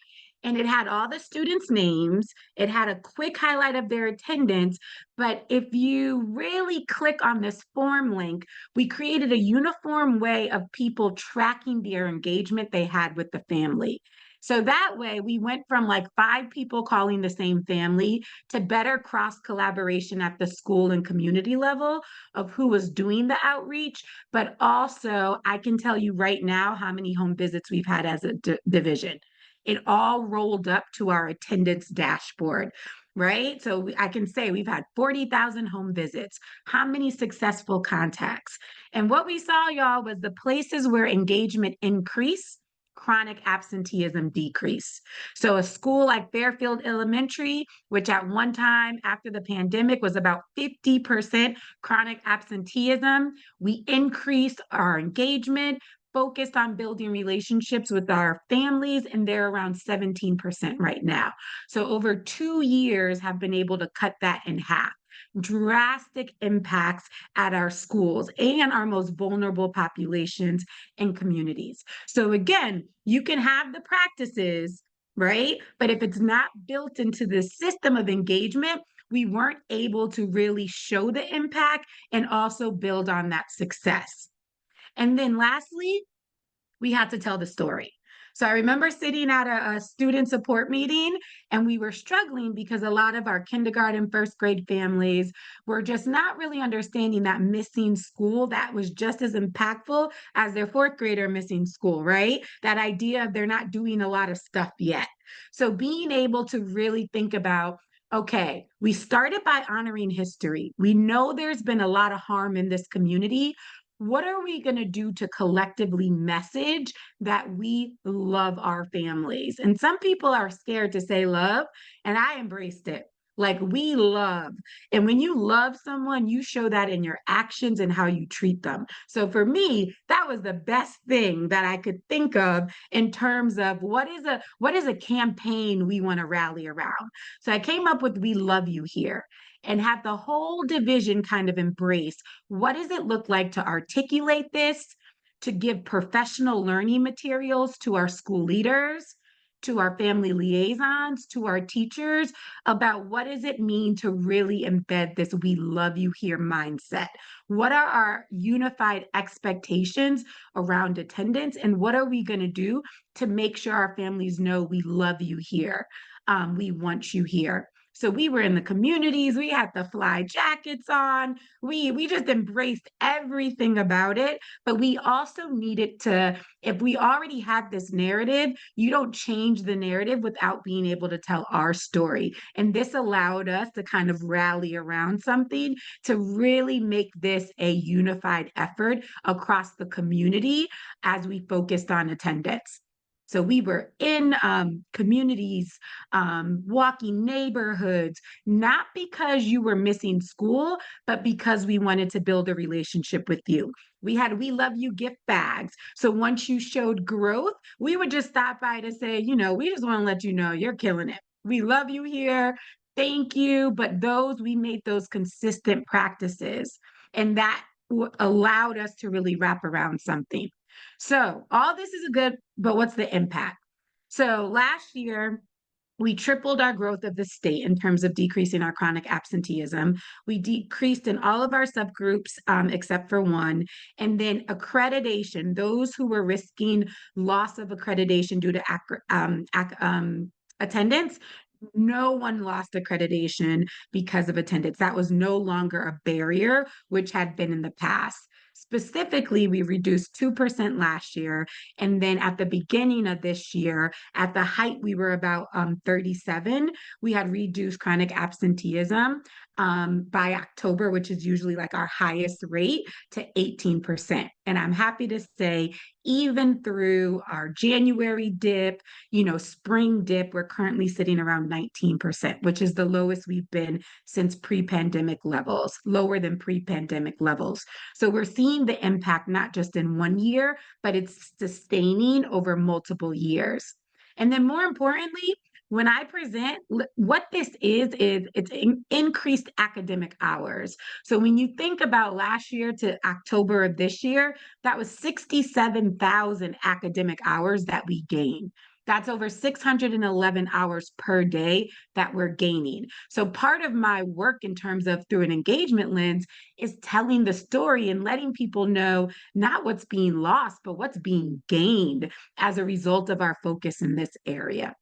and it had all the students' names. It had a quick highlight of their attendance. But if you really click on this form link, we created a uniform way of people tracking their engagement they had with the family. So that way we went from like 5 people calling the same family to better cross collaboration at the school and community level of who was doing the outreach. But also I can tell you right now how many home visits we've had as a division. It all rolled up to our attendance dashboard, right? So I can say we've had 40,000 home visits. How many successful contacts? And what we saw, y'all, was the places where engagement increased, chronic absenteeism decrease. So a school like Fairfield Elementary, which at one time after the pandemic was about 50% chronic absenteeism, we increased our engagement, focused on building relationships with our families, and they're around 17% right now. So over 2 years have been able to cut that in half. Drastic impacts at our schools and our most vulnerable populations and communities. So again, you can have the practices, right? But if it's not built into the system of engagement, we weren't able to really show the impact and also build on that success. And then lastly, we had to tell the story. So I remember sitting at a student support meeting, and we were struggling because a lot of our kindergarten, first grade families were just not really understanding that missing school that was just as impactful as their fourth grader missing school, right? That idea of they're not doing a lot of stuff yet. So being able to really think about, okay, we started by honoring history. We know there's been a lot of harm in this community. What are we going to do to collectively message that we love our families? And some people are scared to say love, and I embraced it. Like we love. And when you love someone, you show that in your actions and how you treat them. So for me, that was the best thing that I could think of in terms of what is a campaign we want to rally around. So I came up with We Love You Here and had the whole division kind of embrace what does it look like to articulate this, to give professional learning materials to our school leaders, to our family liaisons, to our teachers about what does it mean to really embed this we love you here mindset. What are our unified expectations around attendance, and what are we going to do to make sure our families know we love you here? We want you here. So we were in the communities, we had the fly jackets on, we just embraced everything about it, but we also needed to, if we already had this narrative, you don't change the narrative without being able to tell our story. And this allowed us to kind of rally around something to really make this a unified effort across the community as we focused on attendance. So we were in communities, walking neighborhoods, not because you were missing school, but because we wanted to build a relationship with you. We had We Love You gift bags. So once you showed growth, we would just stop by to say, we just want to let you know you're killing it. We love you here. Thank you. But we made those consistent practices. And that allowed us to really wrap around something. So all this is good, but what's the impact? So last year, we tripled our growth of the state in terms of decreasing our chronic absenteeism. We decreased in all of our subgroups except for one. And then accreditation, those who were risking loss of accreditation due to attendance, no one lost accreditation because of attendance. That was no longer a barrier, which had been in the past. Specifically, we reduced 2% last year. And then at the beginning of this year, at the height, we were about 37. We had reduced chronic absenteeism by October, which is usually like our highest rate, to 18%. And I'm happy to say, even through our January dip, spring dip, we're currently sitting around 19%, which is the lowest we've been since pre-pandemic levels, lower than pre-pandemic levels. So we're seeing the impact not just in one year, but it's sustaining over multiple years. And then more importantly, when I present, what this is it's increased academic hours. So when you think about last year to October of this year, that was 67,000 academic hours that we gained. That's over 611 hours per day that we're gaining. So part of my work in terms of through an engagement lens is telling the story and letting people know not what's being lost, but what's being gained as a result of our focus in this area.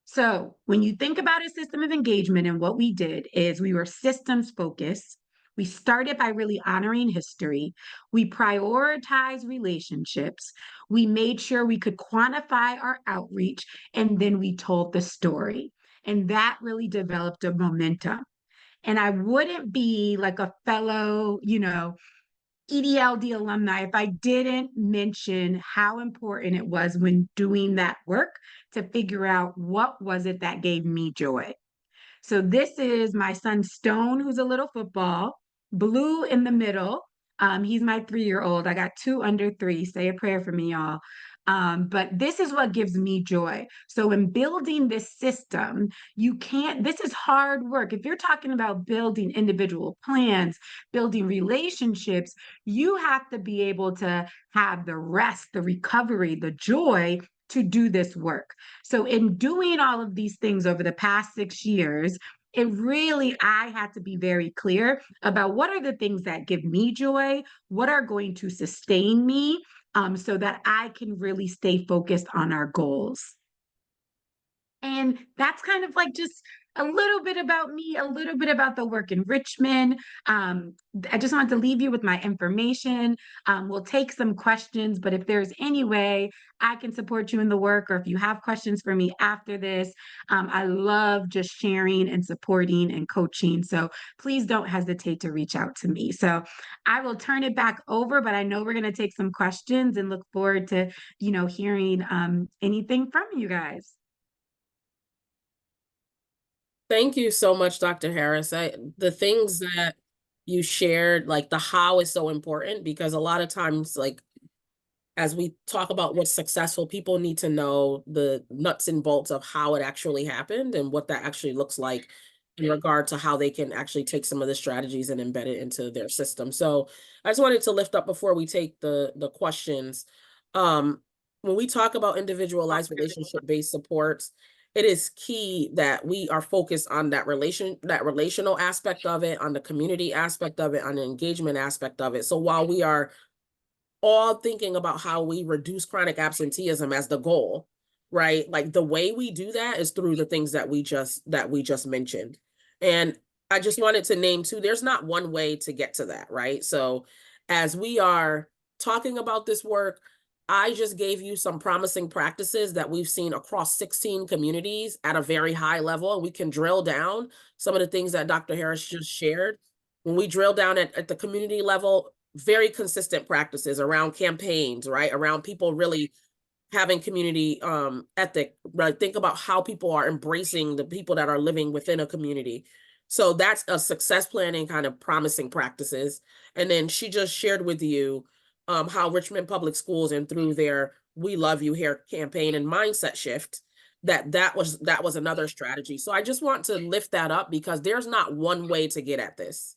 So when you think about a system of engagement, and what we did is we were systems focused. We started by really honoring history. We prioritized relationships. We made sure we could quantify our outreach, and then we told the story. And that really developed a momentum. And I wouldn't be like a fellow, EDLD alumni if I didn't mention how important it was when doing that work to figure out what was it that gave me joy. So this is my son Stone, who's a little football, Blue in the middle. He's my 3-year-old. I got 2 under 3. Say a prayer for me, y'all. But this is what gives me joy. So in building this system, this is hard work. If you're talking about building individual plans, building relationships, you have to be able to have the rest, the recovery, the joy to do this work. So in doing all of these things over the past 6 years, I had to be very clear about what are the things that give me joy, what are going to sustain me, so that I can really stay focused on our goals. And that's kind of like just a little bit about me, a little bit about the work in Richmond. I just wanted to leave you with my information. We'll take some questions, but if there's any way I can support you in the work, or if you have questions for me after this, I love just sharing and supporting and coaching. So please don't hesitate to reach out to me. So I will turn it back over, but I know we're going to take some questions and look forward to, hearing anything from you guys. Thank you so much, Dr. Harris. The things that you shared, like the how is so important because a lot of times, like as we talk about what's successful, people need to know the nuts and bolts of how it actually happened and what that actually looks like in regard to how they can actually take some of the strategies and embed it into their system. So I just wanted to lift up before we take the questions. Um, when we talk about individualized relationship-based supports, it is key that we are focused on that relational aspect of it, on the community aspect of it, on the engagement aspect of it. So while we are all thinking about how we reduce chronic absenteeism as the goal, right? Like the way we do that is through the things that we just mentioned. And I just wanted to name too, there's not one way to get to that, right? So as we are talking about this work, I just gave you some promising practices that we've seen across 16 communities at a very high level. And we can drill down some of the things that Dr. Harris just shared. When we drill down at the community level, very consistent practices around campaigns, right? Around people really having community ethic, right? Think about how people are embracing the people that are living within a community. So that's a success planning kind of promising practices. And then she just shared with you how Richmond Public Schools and through their We Love You Here campaign and mindset shift, that was another strategy. So I just want to lift that up because there's not one way to get at this.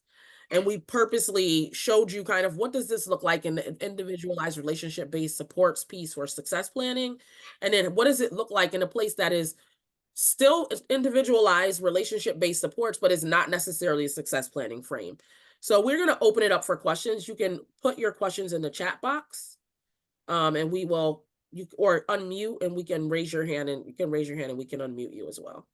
And we purposely showed you kind of what does this look like in the individualized relationship-based supports piece for success planning? And then what does it look like in a place that is still individualized relationship-based supports, but is not necessarily a success planning frame? So we're going to open it up for questions. You can put your questions in the chat box, and we will, or unmute and we can raise your hand and you can raise your hand and we can unmute you as well.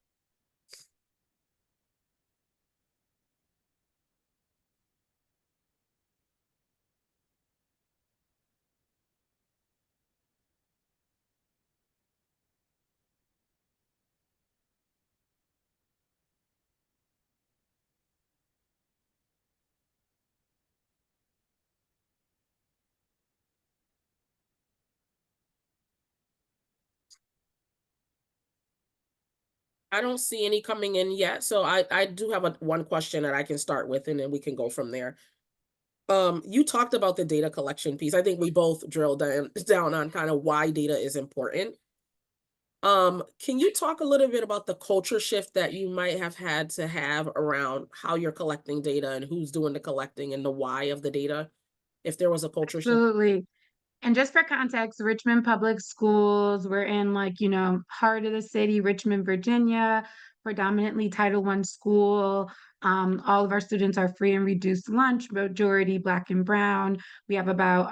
I don't see any coming in yet. So I do have one question that I can start with and then we can go from there. You talked about the data collection piece. I think we both drilled down on kind of why data is important. Can you talk a little bit about the culture shift that you might have had to have around how you're collecting data and who's doing the collecting and the why of the data, if there was a culture shift? Absolutely. And just for context, Richmond Public Schools, we're in like, heart of the city, Richmond, Virginia, predominantly Title I school. All of our students are free and reduced lunch, majority Black and Brown. We have about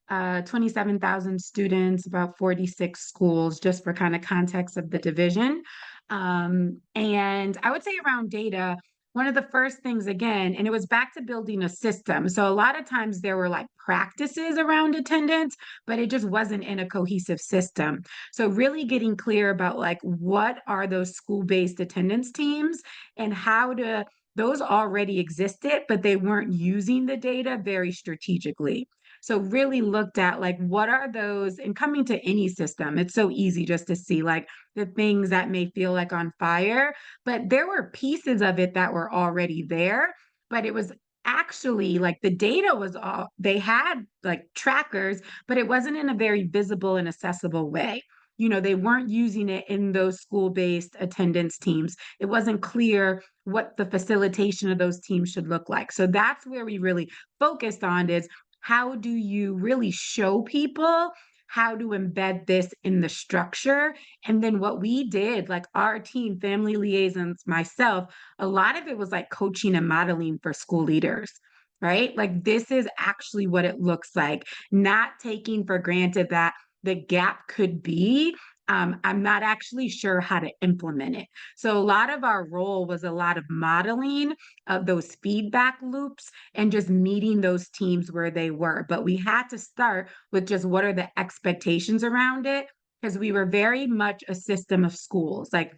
27,000 students, about 46 schools, just for kind of context of the division. And I would say around data, one of the first things again, and it was back to building a system. So a lot of times there were like practices around attendance, but it just wasn't in a cohesive system. So really getting clear about like what are those school-based attendance teams and how to, those already existed, but they weren't using the data very strategically. So really looked at like what are those, and coming to any system, it's so easy just to see like the things that may feel like on fire, but there were pieces of it that were already there, but it was actually like the data was all, they had like trackers, but it wasn't in a very visible and accessible way. They weren't using it in those school-based attendance teams. It wasn't clear what the facilitation of those teams should look like. So that's where we really focused on is how do you really show people how to embed this in the structure? And then what we did, like our team, family liaisons, myself, a lot of it was like coaching and modeling for school leaders, right? Like this is actually what it looks like, not taking for granted that the gap could be. I'm not actually sure how to implement it. So a lot of our role was a lot of modeling of those feedback loops and just meeting those teams where they were. But we had to start with just what are the expectations around it, because we were very much a system of schools. Like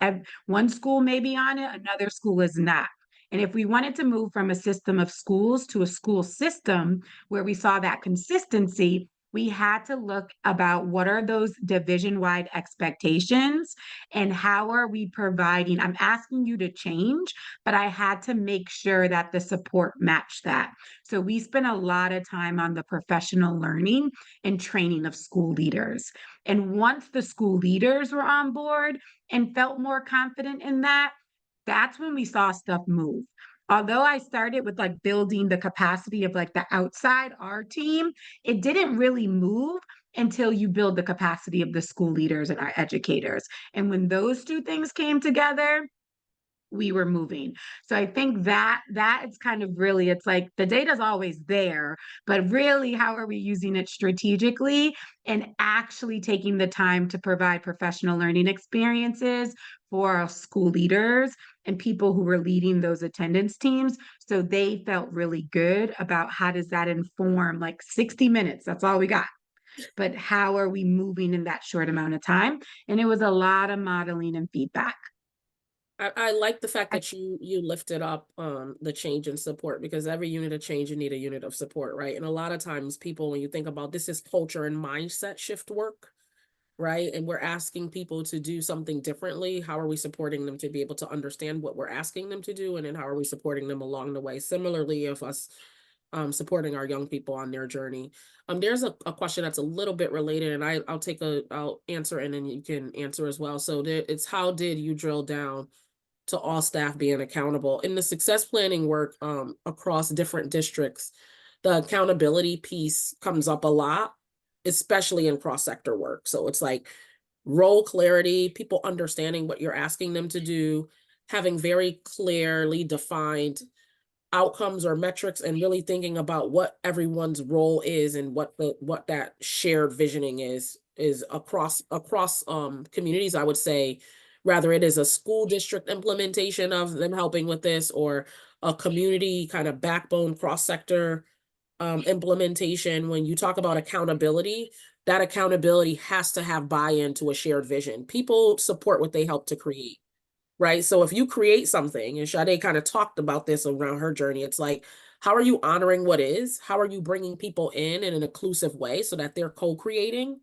one school may be on it, another school is not. And if we wanted to move from a system of schools to a school system where we saw that consistency, we had to look about what are those division-wide expectations and how are we providing. I'm asking you to change, but I had to make sure that the support matched that. So we spent a lot of time on the professional learning and training of school leaders. And once the school leaders were on board and felt more confident in that, that's when we saw stuff move. Although I started with like building the capacity of like the outside, our team, it didn't really move until you build the capacity of the school leaders and our educators. And when those two things came together, we were moving. So I think that it's kind of really, it's like the data's always there, but really how are we using it strategically and actually taking the time to provide professional learning experiences for our school leaders and people who were leading those attendance teams, so they felt really good about how does that inform, like 60 minutes, that's all we got, but how are we moving in that short amount of time? And it was a lot of modeling and feedback. I like the fact that you lifted up the change in support, because every unit of change, you need a unit of support, right? And a lot of times people, when you think about this, is culture and mindset shift work, right? And we're asking people to do something differently. How are we supporting them to be able to understand what we're asking them to do? And then how are we supporting them along the way? Similarly, of us supporting our young people on their journey. There's a question that's a little bit related, and I'll answer and then you can answer as well. So it's, how did you drill down to all staff being accountable? In the success planning work across different districts, the accountability piece comes up a lot, especially in cross-sector work. So it's like role clarity, people understanding what you're asking them to do, having very clearly defined outcomes or metrics, and really thinking about what everyone's role is and what that shared visioning is across communities. I would say rather it is a school district implementation of them helping with this, or a community kind of backbone cross-sector implementation. When you talk about accountability, that accountability has to have buy-in to a shared vision. People support what they help to create, right? So if you create something, and Shadae kind of talked about this around her journey, it's like, how are you honoring what is? How are you bringing people in an inclusive way so that they're co-creating,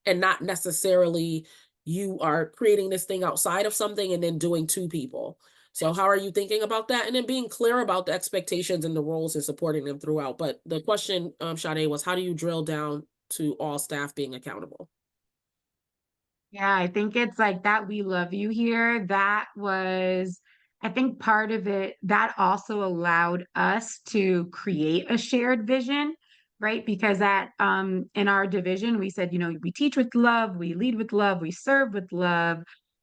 and not necessarily you are creating this thing outside of something and then doing to people? So how are you thinking about that? And then being clear about the expectations and the roles and supporting them throughout. But the question, Shadae, was how do you drill down to all staff being accountable? Yeah, I think it's like that we love you here. That was, I think part of it, that also allowed us to create a shared vision, right? Because that in our division, we said, you know, we teach with love, we lead with love, we serve with love,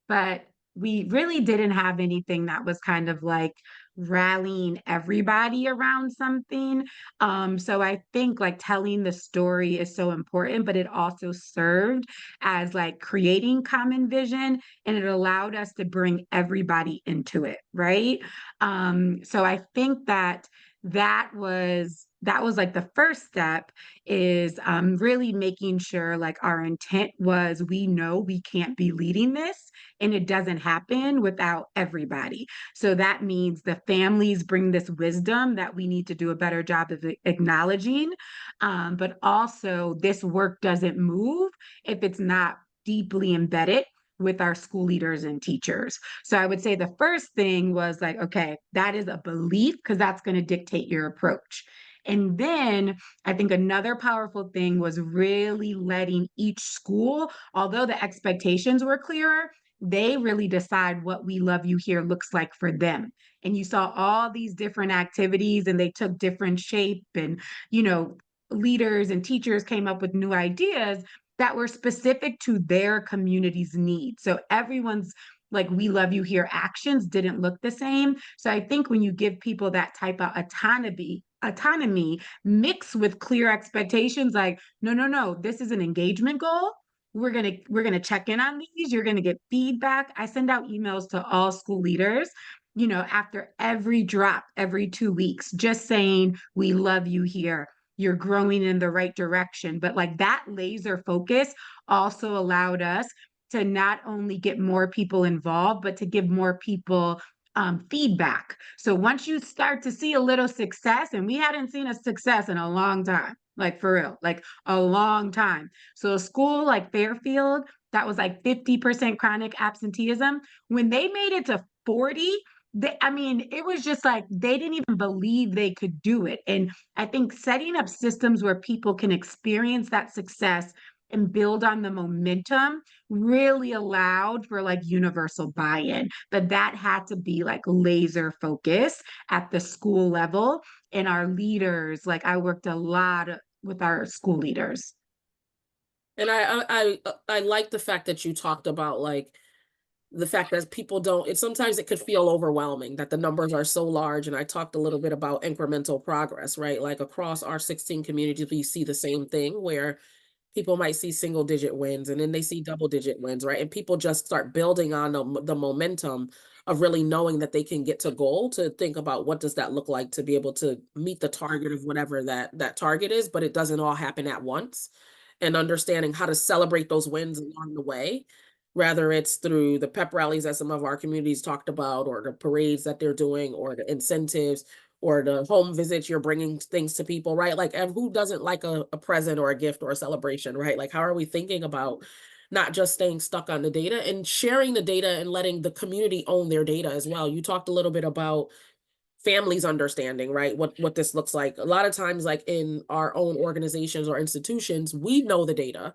but we really didn't have anything that was kind of like rallying everybody around something. So I think like telling the story is so important, but it also served as like creating common vision, and it allowed us to bring everybody into it, right? So I think that that was like the first step, is really making sure like our intent was, we know we can't be leading this and it doesn't happen without everybody. So that means the families bring this wisdom that we need to do a better job of acknowledging, but also this work doesn't move if it's not deeply embedded with our school leaders and teachers. So I would say the first thing was like, okay, that is a belief, because that's going to dictate your approach. And then I think another powerful thing was really letting each school, although the expectations were clearer, they really decide what we love you here looks like for them. And you saw all these different activities and they took different shape, and, you know, leaders and teachers came up with new ideas that were specific to their community's needs. So everyone's like, we love you here actions didn't look the same. So I think when you give people that type of autonomy mixed with clear expectations, like, no, no, no, this is an engagement goal. We're gonna check in on these. You're gonna get feedback. I send out emails to all school leaders, you know, after every drop, every 2 weeks, just saying, we love you here, you're growing in the right direction. But like that laser focus also allowed us to not only get more people involved, but to give more people feedback. So once you start to see a little success, and we hadn't seen a success in a long time, like for real, like a long time. So a school like Fairfield, that was like 50% chronic absenteeism. When they made it to 40, I mean, it was just like they didn't even believe they could do it. And I think setting up systems where people can experience that success and build on the momentum really allowed for like universal buy-in. But that had to be like laser focused at the school level. And our leaders, like I worked a lot with our school leaders. And I like the fact that you talked about like the fact that people don't it sometimes it could feel overwhelming that the numbers are so large, and I talked a little bit about incremental progress, right? Like across our 16 communities we see the same thing where people might see single digit wins and then they see double digit wins, right? And people just start building on the momentum of really knowing that they can get to goal, to think about what does that look like to be able to meet the target of whatever that target is, but it doesn't all happen at once, and understanding how to celebrate those wins along the way, whether it's through the pep rallies that some of our communities talked about, or the parades that they're doing, or the incentives, or the home visits, you're bringing things to people, right? Like, who doesn't like a present or a gift or a celebration, right? Like, how are we thinking about not just staying stuck on the data and sharing the data and letting the community own their data as well? You talked a little bit about families understanding, right, what this looks like. A lot of times, like in our own organizations or institutions, we know the data,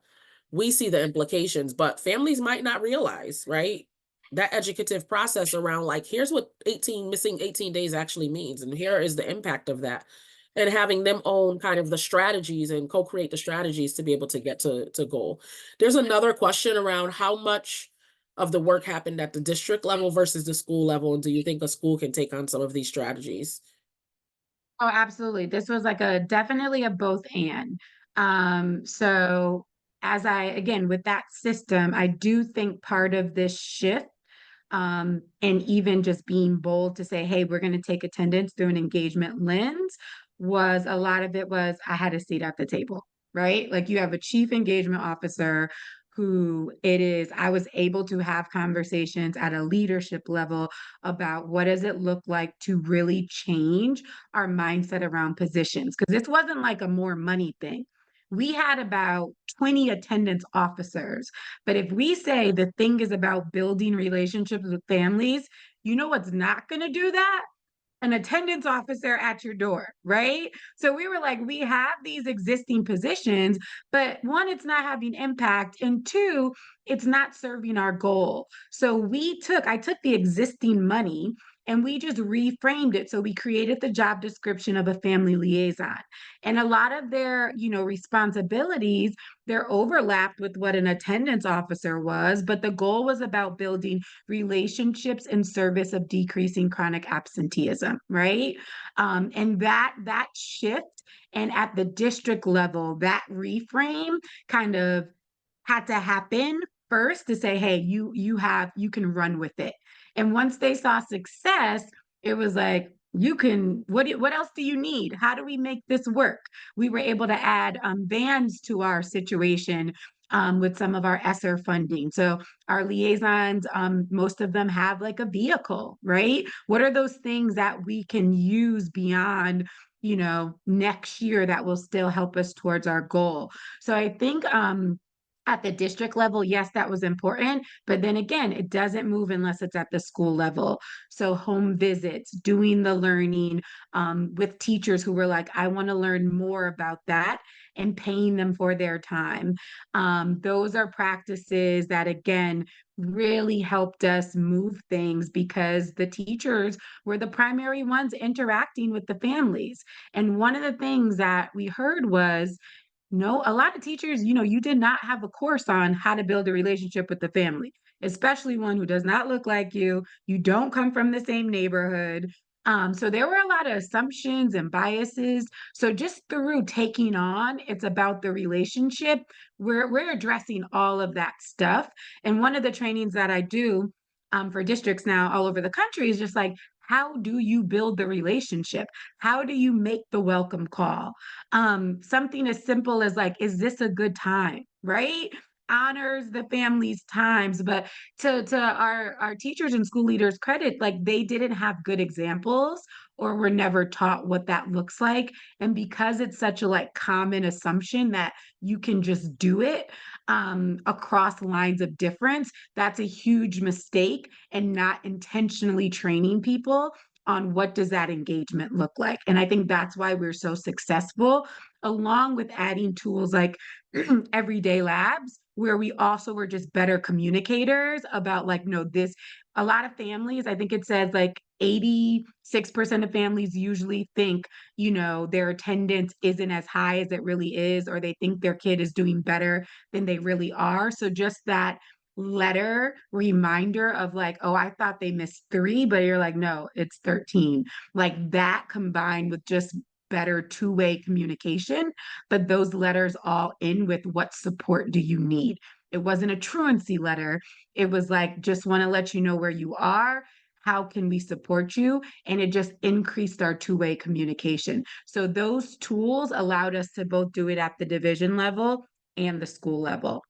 we see the implications, but families might not realize, right, that educative process around like, here's what missing 18 days actually means, and here is the impact of that, and having them own kind of the strategies and co-create the strategies to be able to get to goal. There's another question around how much of the work happened at the district level versus the school level, and do you think a school can take on some of these strategies? Oh, absolutely. This was like a definitely a both and. So as I, again, with that system, I do think part of this shift, and even just being bold to say, hey, we're going to take attendance through an engagement lens, was a lot of it was I had a seat at the table, right? Like you have a chief engagement officer who it is, I was able to have conversations at a leadership level about what does it look like to really change our mindset around positions. Because this wasn't like a more money thing. We had about 20 attendance officers. But if we say the thing is about building relationships with families, you know what's not going to do that? An attendance officer at your door, right? So we were like, we have these existing positions, but one, it's not having impact, and two, it's not serving our goal. So I took the existing money and we just reframed it. So we created the job description of a family liaison. And a lot of their, responsibilities, they're overlapped with what an attendance officer was, but the goal was about building relationships in service of decreasing chronic absenteeism, right? And that shift, and at the district level, that reframe kind of had to happen first to say, hey, you can run with it. And once they saw success, it was like, you can, what else do you need? How do we make this work? We were able to add vans to our situation with some of our ESSER funding. So our liaisons, most of them have like a vehicle, right? What are those things that we can use beyond, next year that will still help us towards our goal? So I think at the district level, yes, that was important. But then again, it doesn't move unless it's at the school level. So home visits, doing the learning with teachers who were like, I want to learn more about that, and paying them for their time. Those are practices that, again, really helped us move things because the teachers were the primary ones interacting with the families. And one of the things that we heard was, no, a lot of teachers, you did not have a course on how to build a relationship with the family, especially one who does not look like you. You don't come from the same neighborhood. So there were a lot of assumptions and biases. So just through taking on, it's about the relationship. We're addressing all of that stuff. And one of the trainings that I do for districts now all over the country is just like, how do you build the relationship? How do you make the welcome call? Something as simple as like, is this a good time? Right? honors the family's times. But to our teachers and school leaders credit, like they didn't have good examples or were never taught what that looks like. And because it's such a like common assumption that you can just do it across lines of difference, that's a huge mistake, and not intentionally training people on what does that engagement look like. And I think that's why we're so successful, along with adding tools like everyday labs, where we also were just better communicators about like, no, this, a lot of families, I think it says like 86% of families usually think, you know, their attendance isn't as high as it really is, or they think their kid is doing better than they really are. So just that letter reminder of like, oh, I thought they missed 3, but you're like, no, it's 13. Like that combined with just better two-way communication, but those letters all in with what support do you need. It wasn't a truancy letter. It was like, just want to let you know where you are. How can we support you? And it just increased our two-way communication. So those tools allowed us to both do it at the division level and the school level.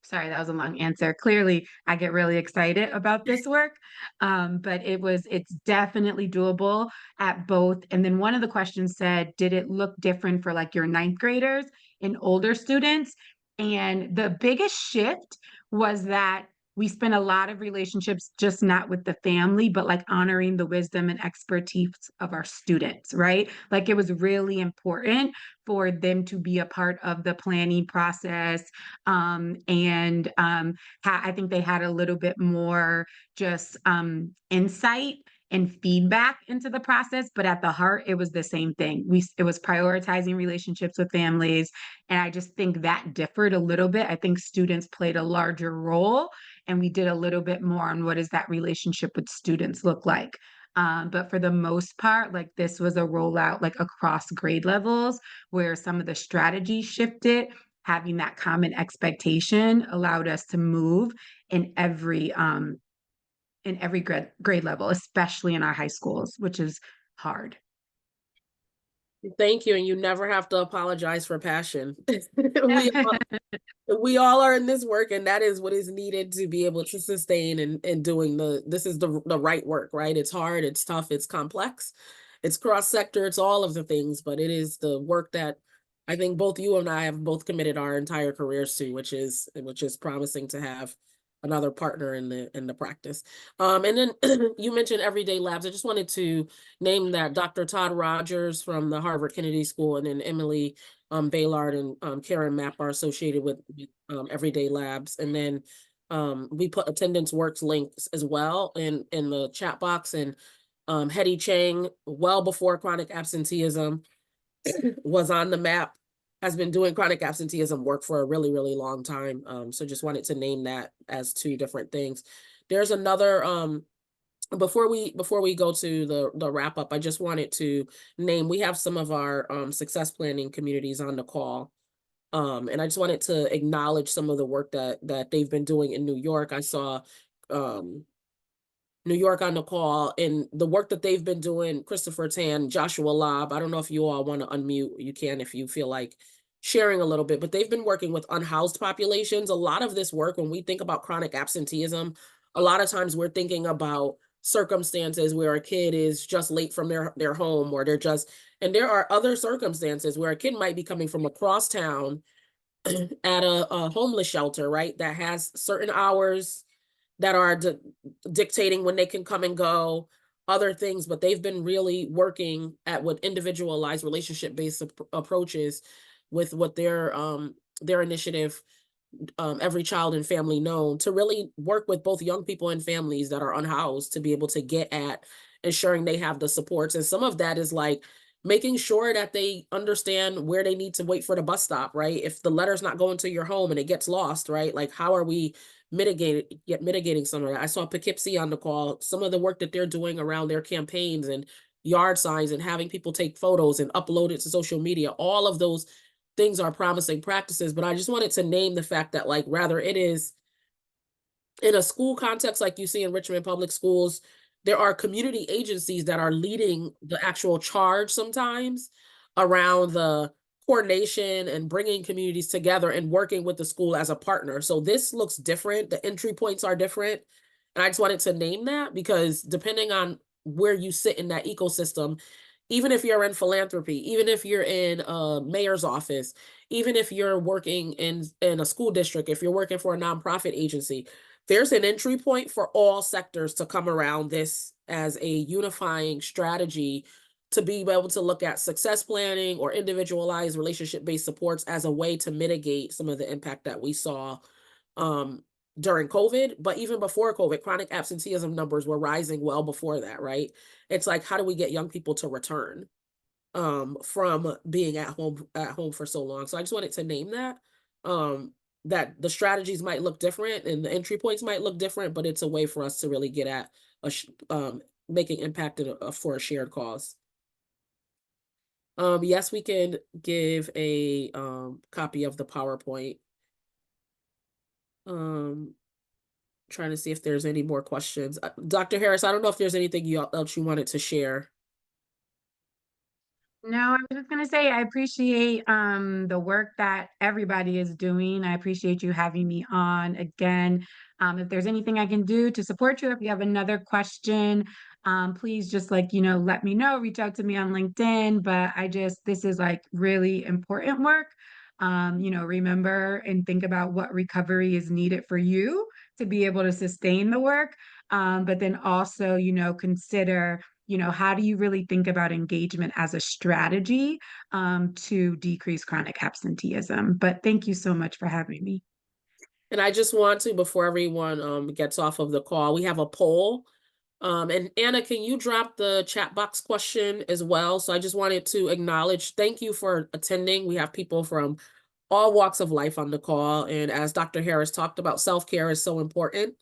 Sorry, that was a long answer. Clearly, I get really excited about this work, but it's definitely doable at both. And then one of the questions said, did it look different for like your 9th graders and older students? And the biggest shift was that we spent a lot of relationships, just not with the family, but like honoring the wisdom and expertise of our students, right? Like it was really important for them to be a part of the planning process. I think they had a little bit more just insight and feedback into the process, but at the heart, it was the same thing. It was prioritizing relationships with families, and I just think that differed a little bit. I think students played a larger role, and we did a little bit more on what does that relationship with students look like. But for the most part, like this was a rollout like across grade levels, where some of the strategies shifted. Having that common expectation allowed us to move in every grade level, especially in our high schools, which is hard. Thank you. And you never have to apologize for passion. We all are in this work, and that is what is needed to be able to sustain and doing this is the right work, right? It's hard, it's tough, it's complex, it's cross sector, it's all of the things, but it is the work that I think both you and I have both committed our entire careers to, which is promising to have another partner in the practice. And then you mentioned everyday labs. I just wanted to name that Dr. Todd Rogers from the Harvard Kennedy School, and then Emily Baylard and Karen Mapp are associated with everyday labs. And then we put attendance works links as well in the chat box. And Hetty Chang, well before chronic absenteeism was on the map, has been doing chronic absenteeism work for a really, really long time. So just wanted to name that as 2 different things. There's another, before we go to the wrap up, I just wanted to name, we have some of our success planning communities on the call. And I just wanted to acknowledge some of the work that they've been doing in New York. I saw New York on the call, and the work that they've been doing, Christopher Tan, Joshua Lobb. I don't know if you all want to unmute. You can if you feel like sharing a little bit, but they've been working with unhoused populations. A lot of this work, when we think about chronic absenteeism, a lot of times we're thinking about circumstances where a kid is just late from their home, or and there are other circumstances where a kid might be coming from across town at a homeless shelter, right? That has certain hours that are dictating when they can come and go, other things, but they've been really working at what individualized relationship-based approaches with what their initiative, Every Child and Family Known, to really work with both young people and families that are unhoused to be able to get at ensuring they have the supports. And some of that is like making sure that they understand where they need to wait for the bus stop, right? If the letter's not going to your home and it gets lost, right? Like, how are we mitigating some of that? I saw Poughkeepsie on the call, some of the work that they're doing around their campaigns and yard signs and having people take photos and upload it to social media. All of those things are promising practices, but I just wanted to name the fact that, like, rather it is in a school context, like you see in Richmond Public Schools, there are community agencies that are leading the actual charge sometimes around the coordination and bringing communities together and working with the school as a partner. So this looks different. The entry points are different. And I just wanted to name that because depending on where you sit in that ecosystem, even if you're in philanthropy, even if you're in a mayor's office, even if you're working in a school district, if you're working for a nonprofit agency, there's an entry point for all sectors to come around this as a unifying strategy to be able to look at success planning or individualized relationship-based supports as a way to mitigate some of the impact that we saw during COVID. But even before COVID, chronic absenteeism numbers were rising well before that, right? It's like, how do we get young people to return from being at home for so long? So I just wanted to name that. That the strategies might look different and the entry points might look different, but it's a way for us to really get at making impact for a shared cause. Yes, we can give a copy of the PowerPoint. Trying to see if there's any more questions. Dr. Harris, I don't know if there's anything else you wanted to share. No, I was just gonna say I appreciate the work that everybody is doing. I appreciate you having me on again. If there's anything I can do to support you, if you have another question, please just let me know, reach out to me on LinkedIn. But this is like really important work. Remember and think about what recovery is needed for you to be able to sustain the work. But then also, consider how do you really think about engagement as a strategy to decrease chronic absenteeism? But thank you so much for having me. And I just want to, before everyone gets off of the call, we have a poll. And Anna, can you drop the chat box question as well? So I just wanted to acknowledge, thank you for attending. We have people from all walks of life on the call. And as Dr. Harris talked about, self-care is so important.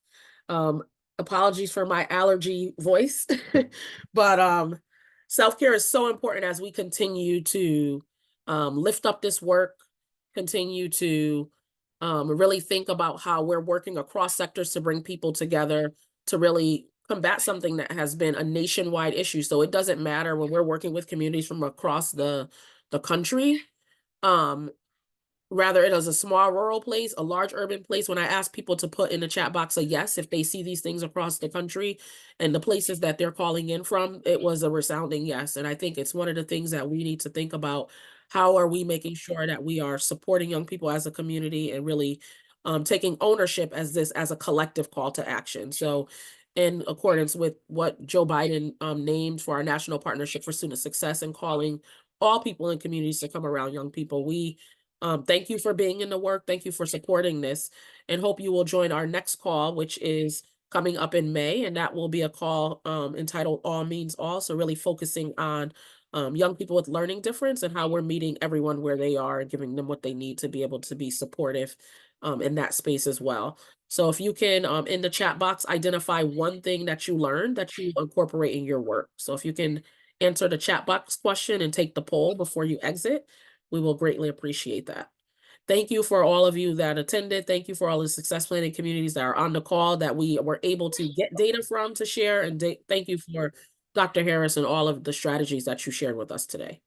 Apologies for my allergy voice, but self-care is so important as we continue to lift up this work, continue to really think about how we're working across sectors to bring people together to really combat something that has been a nationwide issue. So it doesn't matter when we're working with communities from across the country. Rather it is a small rural place, a large urban place. When I ask people to put in the chat box a yes, if they see these things across the country and the places that they're calling in from, it was a resounding yes. And I think it's one of the things that we need to think about. How are we making sure that we are supporting young people as a community and really taking ownership as a collective call to action? So in accordance with what Joe Biden named for our National Partnership for Student Success and calling all people in communities to come around young people, we thank you for being in the work. Thank you for supporting this, and hope you will join our next call, which is coming up in May. And that will be a call entitled All Means All. So really focusing on young people with learning difference and how we're meeting everyone where they are and giving them what they need to be able to be supportive in that space as well. So if you can, in the chat box, identify one thing that you learned that you incorporate in your work. So if you can answer the chat box question and take the poll before you exit, we will greatly appreciate that. Thank you for all of you that attended. Thank you for all the success planning communities that are on the call that we were able to get data from to share. And thank you for Dr. Harris and all of the strategies that you shared with us today.